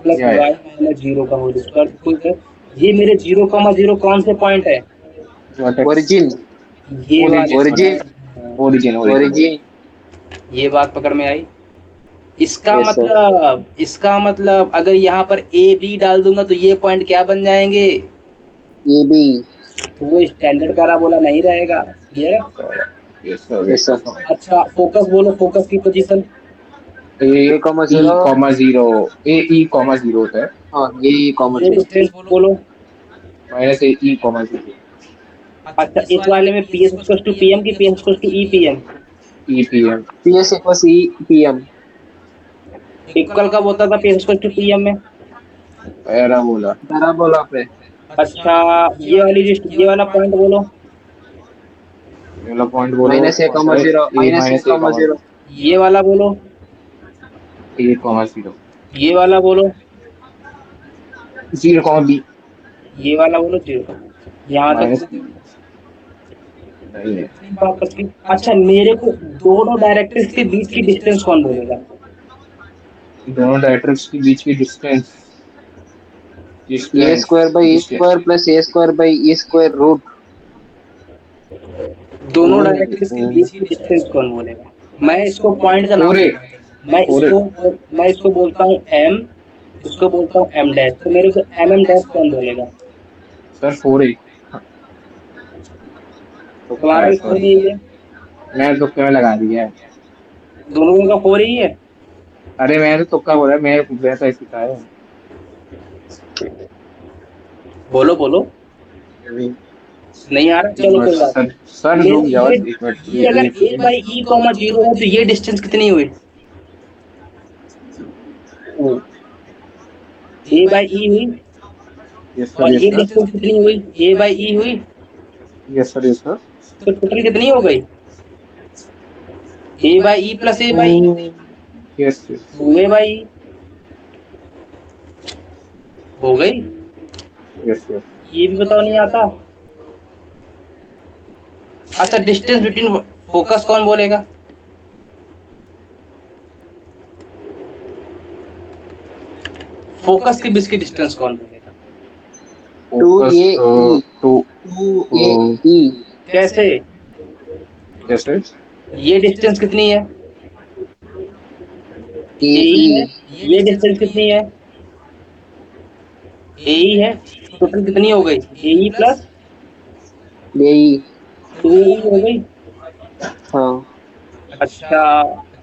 प्लस या वाई माइनस जीरो का होल स्क्वायर, ठीक है? ये मेरे 0,0 कौन से पॉइंट है? वर्टेक्स। ओरिजिन। ये वाले origin origin. Origin origin. Origin. ये बात पकड़ में आई? Yes sir. इसका मतलब अगर यहाँ पर ए बी डाल दूंगा तो ये पॉइंट क्या बन जाएंगे? ये भी। तो वो स्टैंडर्ड पैराबोला नहीं रहेगा। क्लियर है? Yes sir yes yes sir. Sir. अच्छा फोकस बोलो, फोकस की position. A A comma E zero. Comma zero. A E comma zero होता है। हाँ ये कॉमा ये जीरो। डिस्टेंस बोलो। माइनस ए ई कॉमा जीरो। अच्छा इस वाले में P S equal to P M की P S equal to E P M? E P M. P S equal E P M. Equal कब होता था P S equal to P m में? पैराबोला। पैराबोला पे। अच्छा, ये वाला पॉइंट बोलो। पहला पॉइंट बोलो माइनस ए कौन सा कॉमा है? Zero, a minus a minus A comma comma zero. ये वाला बोलो। A comma zero. ये वाला बोलो। Zero comma b. ये वाला बोलो जीरो। यहाँ तक माइनस नहीं है। इतनी बात करती। अच्छा मेरे को दोनों डायरेक्ट्रिक्स के बीच की डिस्टेंस कौन बोलेगा? दोनों डायरेक्ट्रिक्स के बीच की distance. A distance square by a distance. Square plus a square by A square root. दोनों डायरेक्ट्रिक्स के बीच की डिस्टेंस कौन बोलेगा? मैं इसको पॉइंट का नाम फोर ए। दूंगा। मैं फोर ए। इसको मैं इसको बोलता हूँ एम, इसको बोलता हूँ एम डैश, तो मेरे को एम एम डैश कौन बोलेगा? सर फोर ए। तुक्का तुम्हारा है भी सॉरी। सही है ये। मैं तुक्के में लगा दिया है। दोनों का 4 ही है। अरे मैंने तो तुक्का बोला, मैं वैसा ही सीखा है। बोलो बोलो। अभी नहीं आ रहा, एक चलो मिनट कोई बात सर, सर नहीं। रुक जाओ, ये एक मिनट ये अगर ए एक बाई ई कॉमा जीरो है तो ये डिस्टेंस कितनी हुई? ए बाई ई हुई। यस सर, और यस ये सर, डिस्टेंस कितनी हुई? ए बाई ई हुई। Yes sir, yes sir. तो टोटल कितनी हो गई? A by E plus A by E. Yes yes. 2 A by E हो गई। Yes yes. ये भी बताओ, नहीं आता? अच्छा, डिस्टेंस बिटवीन फोकस कौन बोलेगा? फोकस के बीच की डिस्टेंस कौन बोलेगा? Two focus A E two two A E कैसे? कैसे? ये डिस्टेंस कितनी है? ए ए ई ही है। ये डिस्टेंस कितनी है? ए ही है। टोटल कितनी हो गई? ए ही प्लस ए ई। 2 ए ही हो गई। हाँ, अच्छा।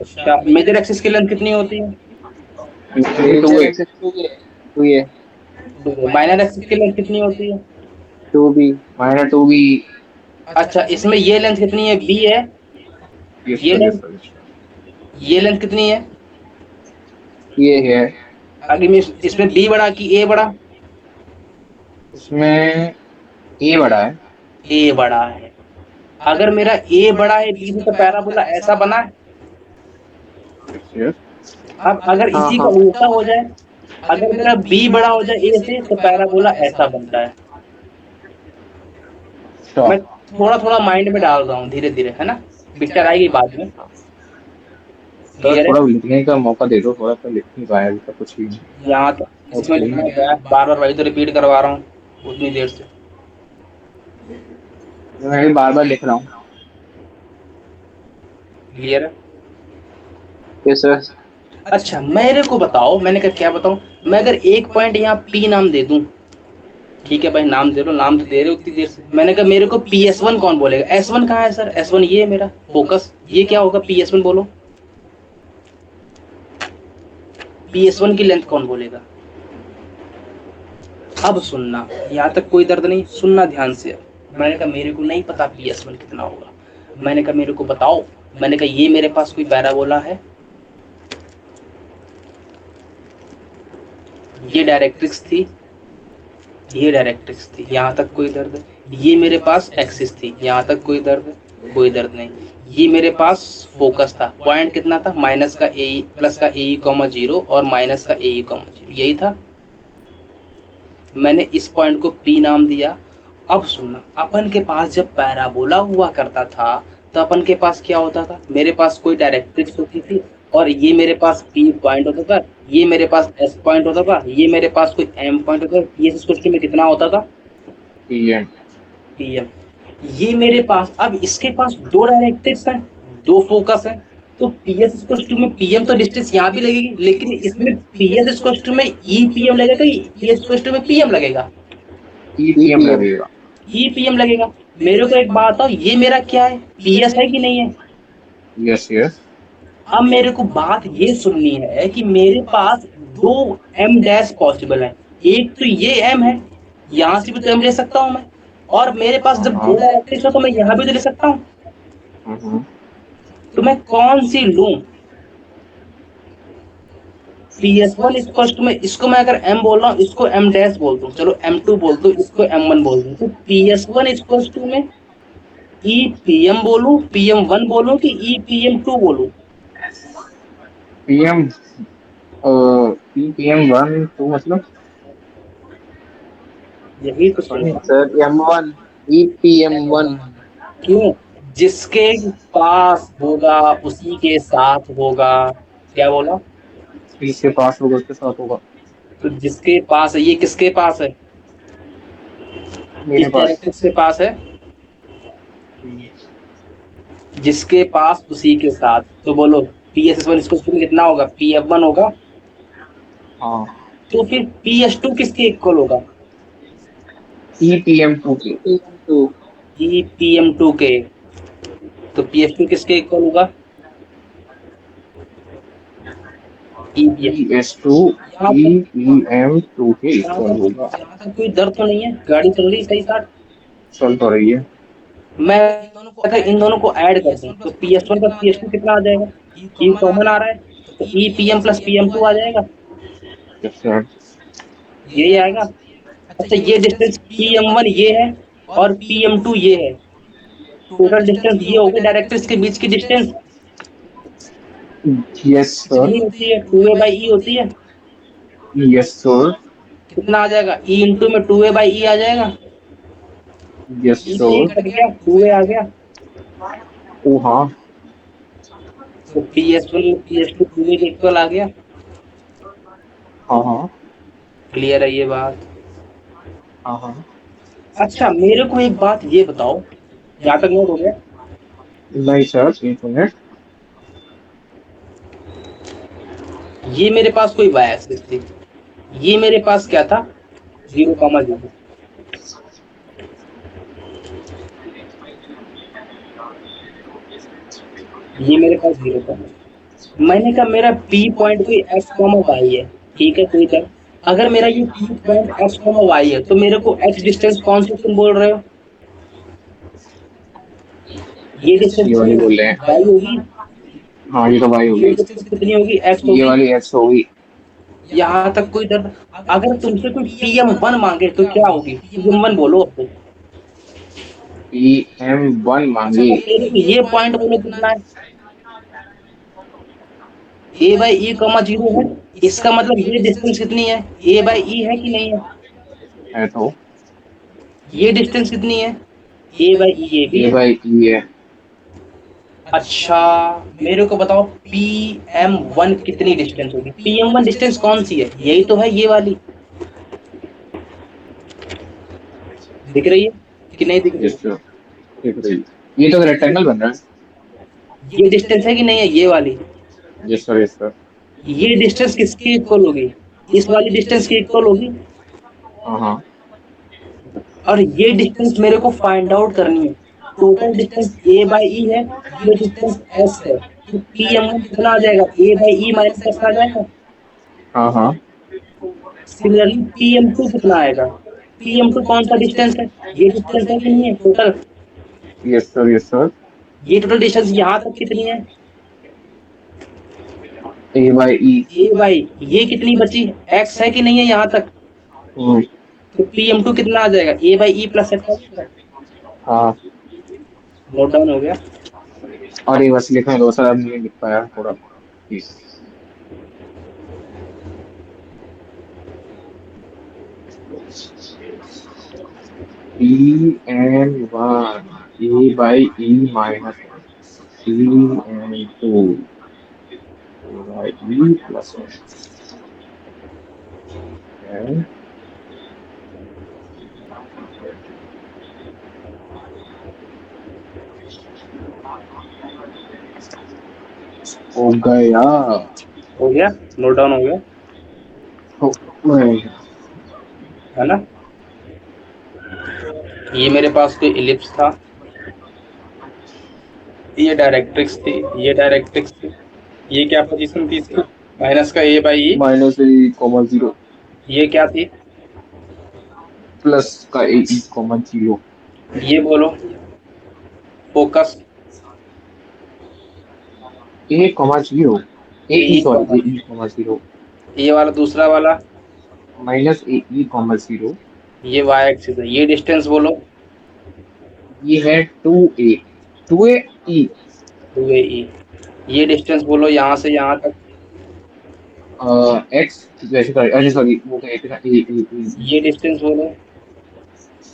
अच्छा, मेजर एक्सिस की लेंथ कितनी होती है? Two major a. Axis two a. Minor axis की लेंथ कितनी होती है? To be. माइनस टू भी। अच्छा, इसमें ये लेंथ कितनी है? बी है। यस ये सर, यस लेंथ, सर। ये लेंथ कितनी है? ये ये है। आगे में इसमें बी बड़ा कि ए बड़ा? इसमें ए बड़ा है। ए बड़ा है। अगर मेरा ए बड़ा है बी से तो पैराबोला ऐसा बना है। Yes yes. अब अगर हाँ इसी का हाँ। उल्टा हो जाए, अगर मेरा बी बड़ा हो जाए ए से तो पैराबोला ऐसा बनता है। अच्छा। मैं थोड़ा थोड़ा माइंड में डाल रहा हूँ धीरे धीरे, है ना? पिक्चर आएगी बाद में। सर क्लियर है? थोड़ा लिखने का मौका दे दो, थोड़ा सा लिख नहीं पाया अभी तक कुछ भी। यहाँ तो इसमें ओके। लिखना गया, बार बार वही तो रिपीट करवा रहा हूँ उतनी देर से। मैं भी बार बार लिख रहा हूँ। क्लियर है? Yes sir. अच्छा, मेरे को बताओ, मैंने कहा क्या बताऊं? मैं अगर एक पॉइंट यहाँ पी नाम दे दूं, ठीक है भाई, नाम दे लो, नाम तो दे रहे हो उतनी देर से। मैंने कहा मेरे को पी एस वन कौन बोलेगा? एस वन कहाँ है सर? एस वन ये है मेरा फोकस। ये क्या होगा? पी एस वन बोलो। पी एस वन की लेंथ कौन बोलेगा? अब सुनना, यहाँ तक कोई दर्द नहीं, सुनना ध्यान से। मैंने कहा मेरे को नहीं पता पी एस वन कितना होगा। मैंने कहा मेरे को बताओ। मैंने कहा ये मेरे पास कोई पैराबोला है, ये डायरेक्ट्रिक्स थी, ये डायरेक्ट्रिक्स थी, यहाँ तक कोई दर्द? ये मेरे पास एक्सिस थी, यहाँ तक कोई दर्द? कोई दर्द नहीं। ये मेरे पास फोकस था, पॉइंट कितना था? माइनस का ए प्लस का ए कॉमा जीरो और माइनस का ए कॉमा जीरो, यही था। मैंने इस पॉइंट को पी नाम दिया। अब सुनना, अपन के पास जब पैराबोला हुआ करता था तो अपन के पास क्या होता था? मेरे पास कोई डायरेक्ट्रिक्स होती थी और ये मेरे पास पी पॉइंट होता था, ये मेरे पास एस पॉइंट होता था, ये मेरे पास कोई एम पॉइंट होता था। ये क्वेश्चन में कितना होता था? पीएम। पीएम। ये मेरे पास, अब इसके पास दो डायरेक्ट्रिक्स हैं, दो फोकस हैं, तो पीएस इक्वल में पीएम तो डिस्टेंस यहाँ भी लगेगी, लेकिन इसमें पीएस इक्वल में ई पीएम लगेगा, पीएस इक्वल में पीएम लगेगा, ईपीएम लगेगा। ई पीएम लगेगा। मेरे को एक बात बताओ, ये मेरा क्या है? पीएस है कि नहीं है? Yes yes. अब मेरे को बात ये सुननी है कि मेरे पास दो एम डैश पॉसिबल है। एक तो ये एम है, यहाँ से भी तो एम ले सकता हूँ मैं, और मेरे पास जब दो डायरेक्ट्रिक्स हो तो मैं यहाँ भी तो ले सकता हूँ। तो मैं कौन सी लूं? पी एस वन इक्वल में इसको मैं अगर एम बोल रहा हूँ, इसको एम डैश बोल दूं, चलो एम टू बोल दो, इसको एम वन बोल दूं, तो पी एस वन इक्वल में ई पी एम बोलूं, पी एम वन बोलूं कि ई पी एम टू बोलूं? पीएम पीएम वन तो मतलब यही तो सुनना। Sir m one. E P m one. क्यों? जिसके पास होगा उसी के साथ होगा। क्या बोला? इसके पास होगा उसके साथ होगा। तो जिसके पास है, ये किसके पास है? मेरे इस पास। डायरेक्ट्रिक्स के पास है। जिसके पास उसी के साथ, तो बोलो पी एस वन इसको कितना होगा? पी एफ वन होगा। हाँ। तो फिर पी एस टू किसके इक्वल होगा? ईपीएम टू की। Two. E P M two के। तो पी एफ टू किसके इक्वल होगा? E p s. E s two यहाँ ई तक ई एम टू के यहाँ इक्वल तक होगा। यहाँ तक कोई दर्द तो नहीं है, गाड़ी चल रही सही साथ। चल तो रही है। मैं अगर इन दोनों को ऐड कर दूं तो P S one plus P S two कितना आ जाएगा? ई कॉमन आ रहा है, तो E P M plus P M two आ जाएगा। Yes sir. यही आएगा। अच्छा, ये डिस्टेंस पी एम वन ये है और पी एम टू ये है, टोटल डिस्टेंस ये होगी डायरेक्टर्स के बीच की डिस्टेंस। Yes sir. कितनी होती है? 2a/e होती है। Yes sir. कितना आ जाएगा? ई इंटू में 2a/e आ जाएगा। यस ई से सर। एक कट गया, 2a आ गया। ओ हाँ। तो P S one P S two 2a के इक्वल आ गया। हाँ हाँ। क्लियर है ये बात? हाँ हाँ। अच्छा, मेरे को एक बात ये बताओ, यहाँ तक नोट हो गया? नहीं सर, एक मिनट। ये मेरे पास कोई वाई एक्सिस थी, ये मेरे पास क्या था? 0,0। ये मेरे पास 0 था। मैंने कहा मेरा पी पॉइंट कोई एक्स कॉमा वाई है, ठीक है कोई तरह। अगर मेरा ये p point x comma y है तो मेरे को एक्स डिस्टेंस कौन सी तुम बोल रहे हो? ये डिस्टेंस ये वाली बोल रहे हैं। वाई होगी। हाँ ये तो वाई ये होगी। डिस्टेंस कितनी होगी? एक्स ये होगी। वाली एक्स होगी। यहाँ तक कोई दर्द? अगर तुमसे कोई पी एम वन मांगे तो क्या होगी? पी एम वन बोलो अब तो। पी एम वन अच्छा, मांगी। ये पॉइंट बोलो कितना है? ए बाई ई कॉमा 0 है, इसका मतलब ये डिस्टेंस कितनी है? ए बाई ई है कि नहीं है? है तो। ये डिस्टेंस कितनी है? ए बाई ई ये भी ए है। बाई ई है। अच्छा, मेरे को बताओ पी एम वन कितनी डिस्टेंस होगी? पी एम वन डिस्टेंस कौन सी है? यही तो है, ये वाली। दिख रही है कि नहीं दिख रही यस है? सर, देख रही। ये तो रेक्टेंगल बन रहा ये डिस्टेंस है कि नहीं है, ये वाली? है। Yes sir, yes sir. ये डिस्टेंस किसकी इक्वल होगी? इस वाली डिस्टेंस की इक्वल होगी। हाँ हाँ। और ये डिस्टेंस मेरे को फाइंड आउट करनी है। टोटल डिस्टेंस ए बाई ई है, ये डिस्टेंस एस है, तो पी एम वन कितना आ जाएगा? ए बाई ई माइनस एस आ जाएगा। हाँ हाँ। सिमिलरली पी एम टू कितना आएगा? पी एम टू कौन सा डिस्टेंस है? ये डिस्टेंस है कि नहीं है total? Yes sir, yes sir. ये टोटल डिस्टेंस यहाँ तक कितनी है? A by E. A by ये कितनी बची? एक्स है कि नहीं है यहाँ तक? तो पी एम टू कितना आ जाएगा? ए बाई ई प्लस एक्स। हाँ। नोट डाउन हो गया? और ये बस लिखने दो सर, अब नहीं लिख पाया थोड़ा please. P n one a by E minus p n two A by E plus one. हो गया। हो गया? नोट डाउन हो गया हो गया। है ना? ये मेरे पास कोई इलिप्स था, ये डायरेक्ट्रिक्स थी, ये डायरेक्ट्रिक्स थी। ये क्या पोजीशन थी इसकी? माइनस का A by E. Minus A comma zero ये क्या थी? प्लस का ए ई कॉमा जीरो। ये बोलो फोकस। ए कॉमा जीरो। ए ई ए सॉरी, ए ई कॉमा जीरो। ये वाला दूसरा वाला, माइनस ए ई कॉमा जीरो। ये वाई एक्सिस है। ये डिस्टेंस बोलो। ये है to A. To A E. 2AE। ये डिस्टेंस बोलो यहाँ से यहाँ तक। एक्स वैसे सॉरी, अरे सॉरी वो कहे थे ना ए ए ए। ये डिस्टेंस बोलो।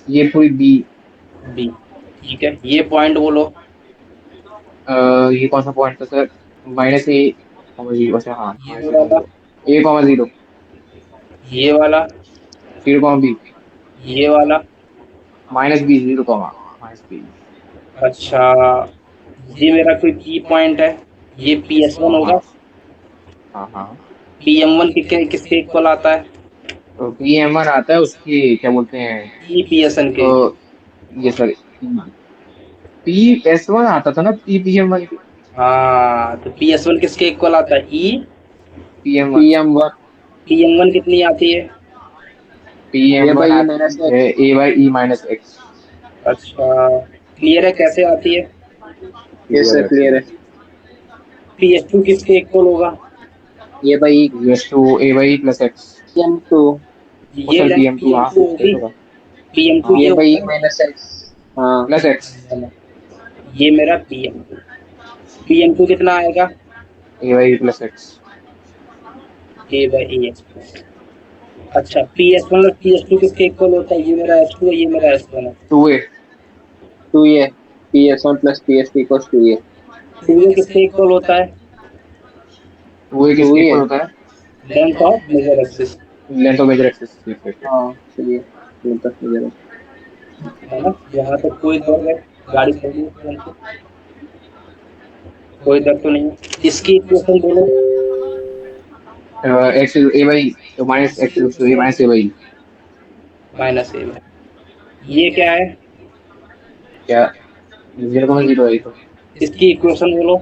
ये पूरी बी। बी। ठीक है, ये पॉइंट बोलो। ये कौन सा पॉइंट था सर? माइनस ए कॉमा जीरो। अच्छा हाँ, ये माइनस ए कॉमा वाला, जीरो। A comma zero. ये वाला, जीरो कॉमा बी। ये वाला। Minus b zero comma minus b. अच्छा, ये मेरा कोई की पॉइंट है, ये पी एस वन हाँ होगा। हाँ। हाँ हाँ। पी एम वन किसके इक्वल आता है? तो पी एम वन आता है उसकी क्या बोलते हैं? ई पी एस एन के। ये सर पी एस वन आता था ना, पी पी एम वन। हाँ, तो पी एस वन किसके इक्वल आता है? ई PM1 PM1 PM1 कितनी आती है? ये PM1 बाई ई माइनस आती है x. A by E minus X। अच्छा, क्लियर है कैसे आती है? ये सर क्लियर है। PS2 किसके इक्वल होगा? ये by Yes to A by E plus X। PM2 ओ ये सर लेंथ PM2 हाँ PM2 सही होगी। होगा। PM2 हाँ ये ये बाई ई होगा माइनस एक्स। हाँ प्लस X। ना? ये मेरा PM2। PM2 कितना आएगा? A by E plus X। A/AX। अच्छा, PS1 और PS2 किसके इक्वल होता है? ये मेरा S2 है, ये मेरा S1 है। 2A। 2A PS1 plus PS2 equals 2A। 2A किसके इक्वल होता है? 2A किसके इक्वल 2A। होता है? Length of major axis, length of major axis. हाँ चलिए ये तक क्लियर है। है ना? यहाँ तक कोई दर्द है? गाड़ी चल रही है तुरंत से? कोई दर्द तो नहीं है? इसकी इक्वेशन बोलो। X is A by E तो minus X is A minus A by E। -A। ये क्या है? क्या 0,0 है ये तो। इसकी इक्वेशन बोलो।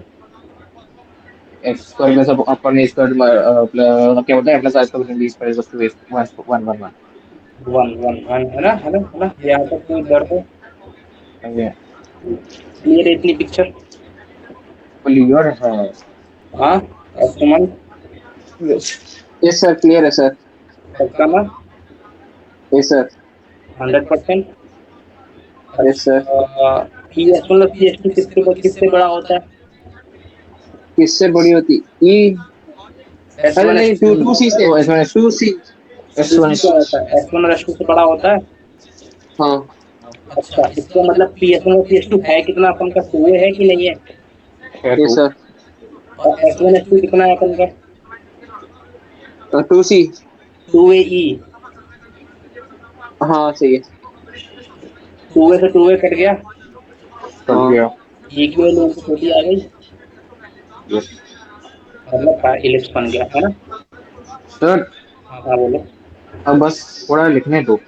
एक्स स्क्वायर प्लस अपन ने स्क्वायर क्या होता है plus i square b square equals to 1 1 1 one one one, है ना? है ना? है ना? यहाँ तक कोई दर्द है? समझे? क्लियर है इतनी पिक्चर? क्लियर है। हाँ, अब सुमन, यस सर क्लियर है सर। पक्का ना? Yes sir. 100%। Yes sir. अच्छा, PS1 और PS2 किससे बड़ा होता है? किससे बड़ी होती ई? अरे S1 नहीं S2 टू से टू बड़ा सी होता से। तो S1 टू सी। S1 क्या होता है? S1 और S2 से बड़ा होता है। हाँ अच्छा, इसका मतलब PS1 और PS2 है कितना अपन का? 2A है कि नहीं है? है यस टू। सर। और S1 S2 कितना है अपन का? Two c. 2AE। हाँ सही है। 2A से 2A कट गया, कर हाँ गया। E की वैल्यू उनसे छोटी आ गई, यस मतलब इलिप्स बन गया, है ना? सर। हाँ बोलो। अब बस थोड़ा लिखने दो।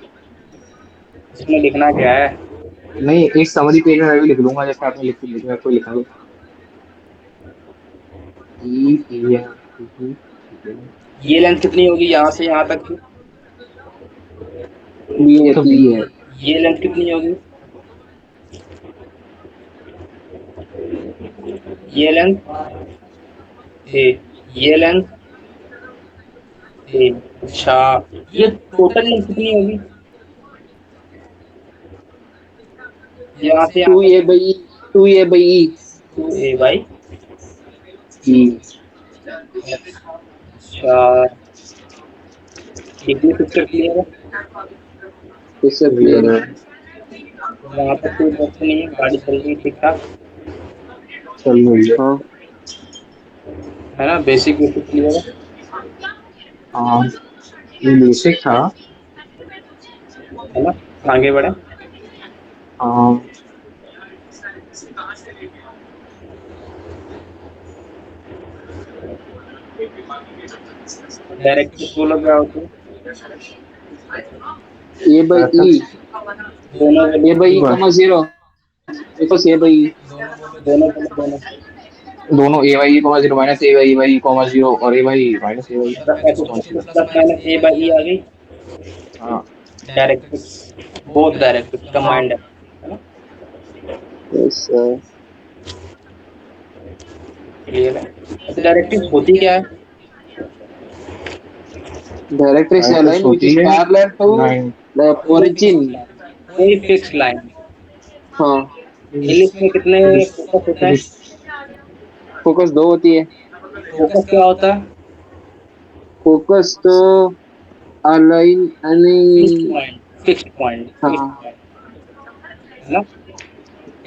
इसमें लिखना क्या है? नहीं एक समरी पेज में मैं भी लिख लूंगा जैसे आपने लिखा कोई लिखा दो। ई ई ये लेंथ कितनी होगी यहाँ से यहाँ तक की? बी ये तो होती। बी है। ये लेंथ कितनी होगी? ये लेंथ ए, ये लेंथ ए। अच्छा, ये टोटल लेंथ कितनी होगी यहाँ से यहाँ टू ए तक? By. Two A by e. 2A/, e अच्छा, कितनी पिक्चर क्लियर है? इससे क्लियर क्लियर है। है। यहाँ तक कोई प्रश्न नहीं है? गाड़ी चल रही है ठीक ठाक, चल रही है। हाँ है ना? बेसिक बेसिक क्लियर है। हाँ ये बेसिक था। है ना? आगे बढ़े। हाँ डायरेक्ट बोलो क्या होती है? A by E. दोनों ए बोलो। By E comma zero equals A by E. दोनों बोलो, दोनों। दोनों A Y comma zero minus A Y comma zero और A Y minus A Y मतलब +-A/E आ गई। हाँ डायरेक्ट्रिक्स, बोथ डायरेक्ट्रिक्स कंबाइंड है ना? Yes sir. क्लियर है? अच्छा, डायरेक्ट्रिक्स होती क्या है? Directrix a directrix line which होती is है parallel to नाइन। the कोई origin। फिक्स लाइन, कोई फिक्स लाइन। हाँ इलिप्स में कितने फोकस होते हैं? फोकस दो होती है। फोकस क्या होता है? फोकस तो अलाइन फिक्स्ड यानी। पॉइंट, फिक्स्ड पॉइंट, फिक्स्ड हाँ पॉइंट, है ना?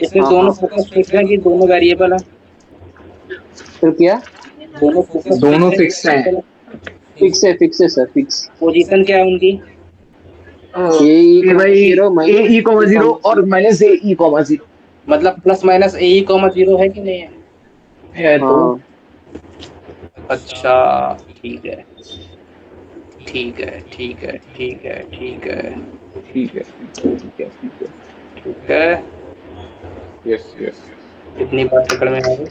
इसमें हाँ दोनों हाँ। फोकस फिक्स है कि दोनों वेरिएबल है? तो क्या? दोनों फोकस दोनों फिक्स है कि फिक्स हैं। वेरिएबल है? फिक्स है सर फिक्स। पोजीशन क्या है उनकी? ए E A comma Y zero A E minus comma A zero comma और जीरो। माइनस ए ई कॉमा जीरो मतलब +-A/E, 0 है कि नहीं है? है तो। हाँ अच्छा, ठीक है, ठीक है, ठीक है, ठीक है, ठीक है, ठीक है ठीक है ठीक है। ठीक है। यस यस कितनी बार पकड़ में आ गई?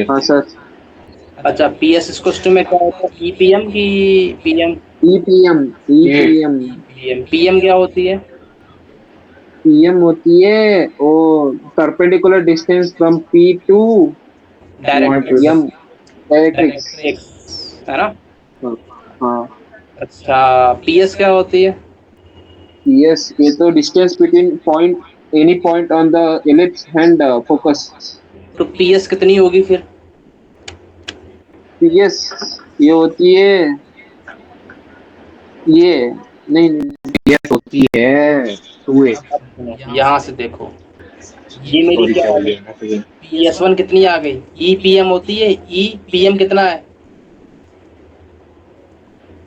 हाँ यस सर। अच्छा, पी एस स्क्वायर में क्या होता है, ई पी एम की पी एम? ईपीएम। ये ईपीएम। पी एम क्या होती है? पीएम होती है वो perpendicular distance from p to directrix. M, directrix. Directrix है ना? हाँ हाँ। अच्छा, पी एस क्या होती है? यस, ये तो distance between point, any point on the ellipse and focus. तो पी एस कितनी होगी फिर? यस, ये होती है ये, नहीं नहीं। ये होती है 2a। यहाँ से देखो, ये मेरी सॉरी, क्या क्या आ बोल गई, दिया मैं तो ये। पी एस वन कितनी आ गई, ई पी एम होती है, ई पी एम कितना है?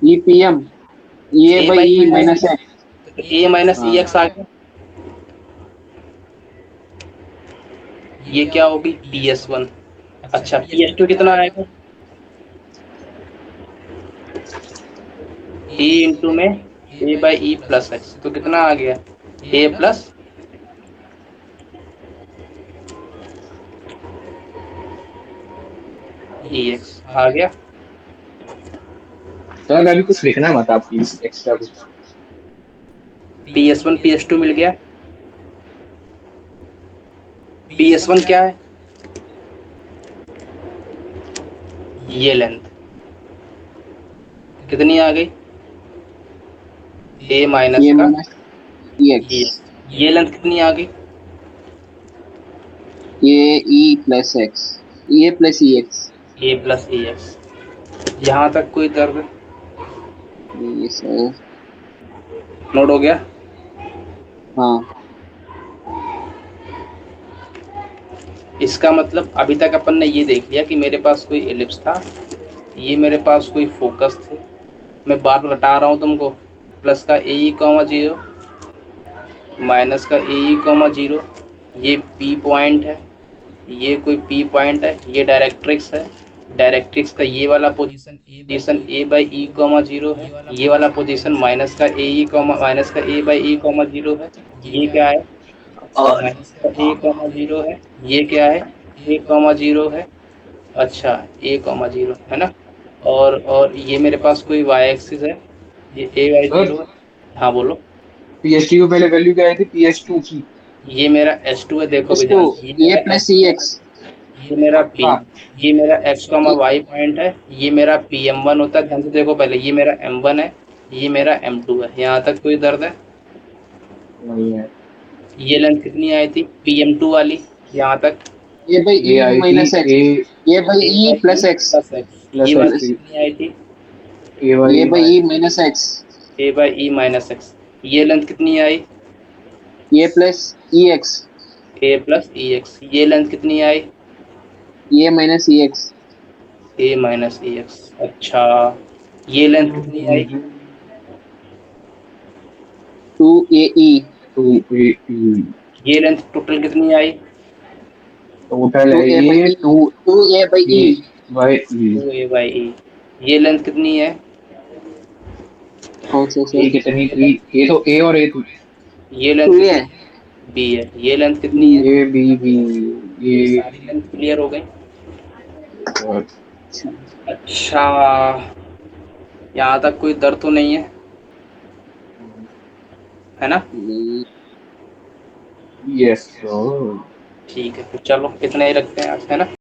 ईपीएम, ये ए बाई बाई ई ई है, माइनस एक्स। तो ए माइनस ई हाँ। एक्स आ गया। ये क्या होगी, पी एस वन। अच्छा, पी एस टू कितना आएगा, ए इंटू में ए बाई ई प्लस एक्स, तो कितना आ गया, ए प्लस ई एक्स आ गया। सर अभी कुछ लिखना मत आप प्लीज, एक्स्ट्रा कुछ। P S one P S two मिल गया। पी एस वन क्या है, ये लेंथ कितनी आ गई, ए माइनस ये का माइनस ई एक्स। ये ये लेंथ कितनी आ गई, ये ई प्लस एक्स, ये plus E X. A plus E x. यहाँ तक कोई दर्द ये सर। नोट हो गया? हाँ। इसका मतलब अभी तक अपन ने ये देख लिया कि मेरे पास कोई एलिप्स था, ये मेरे पास कोई फोकस थे। मैं बात बता रहा हूँ तुमको, प्लस का ए ई कॉमा जीरो, माइनस का ए ई कॉमा जीरो, ये पी पॉइंट है, ये कोई पी पॉइंट है, ये डायरेक्ट्रिक्स है। डायरेक्ट्रिक्स का ये वाला position A by E comma zero है, ये वाला पोजीशन माइनस का ए ई कॉमा माइनस का A by E comma zero है। ये क्या है, माइनस का ए कॉमा जीरो है। ये क्या है, ए कॉमा जीरो है। अच्छा, ए कॉमा जीरो है ना? और ये मेरे पास कोई वाई एक्सिस है, ये ए वाई सर जीरो है। हाँ बोलो। पीएचडी को पहले वैल्यू क्या आई थी, पीएच2 की। ये मेरा एस टू है, देखो भी इसको ध्यान से, ये ए मेरा प्लस ई S2 है, एक्स। ये मेरा पी, पक्का। ये मेरा एक्स कॉमा वाई पॉइंट है, ये मेरा पी एम वन होता है। ध्यान से देखो पहले, ये मेरा एम वन है, ये मेरा एम टू है। यहाँ तक कोई दर्द है? नहीं है। ये लेंथ कितनी आई थी, पी एम टू वाली, यहाँ तक? ए बाई ये ई आई थी minus X. A A by A E by E plus X. Plus X. ये प्लस वाली एक्स। कितनी आई थी, A A Y by E minus X. A by E minus X. ये लेंथ कितनी आई, A plus E X. A plus E X. ये लेंथ कितनी आई, A minus E X. A minus E X. अच्छा, ये लेंथ कितनी आई, टू ए ई। टू ए ये लेंथ टोटल कितनी आई, टोटल टू है ए बाई ये E. Two two A by A E. By E. Two A by E. ये लेंथ कितनी है, कौन सा ए सर? कितनी थी, ए तो ए और ए थी। ये लेंथ टू ए। कितनी, बी है। ये लेंथ कितनी है, ए बी बी ये ए। सारी लेंथ क्लियर हो गई। और अच्छा, यहाँ तक कोई दर्द तो नहीं है ना? यस। ठीक है, तो चलो इतना ही रखते हैं आज, है ना?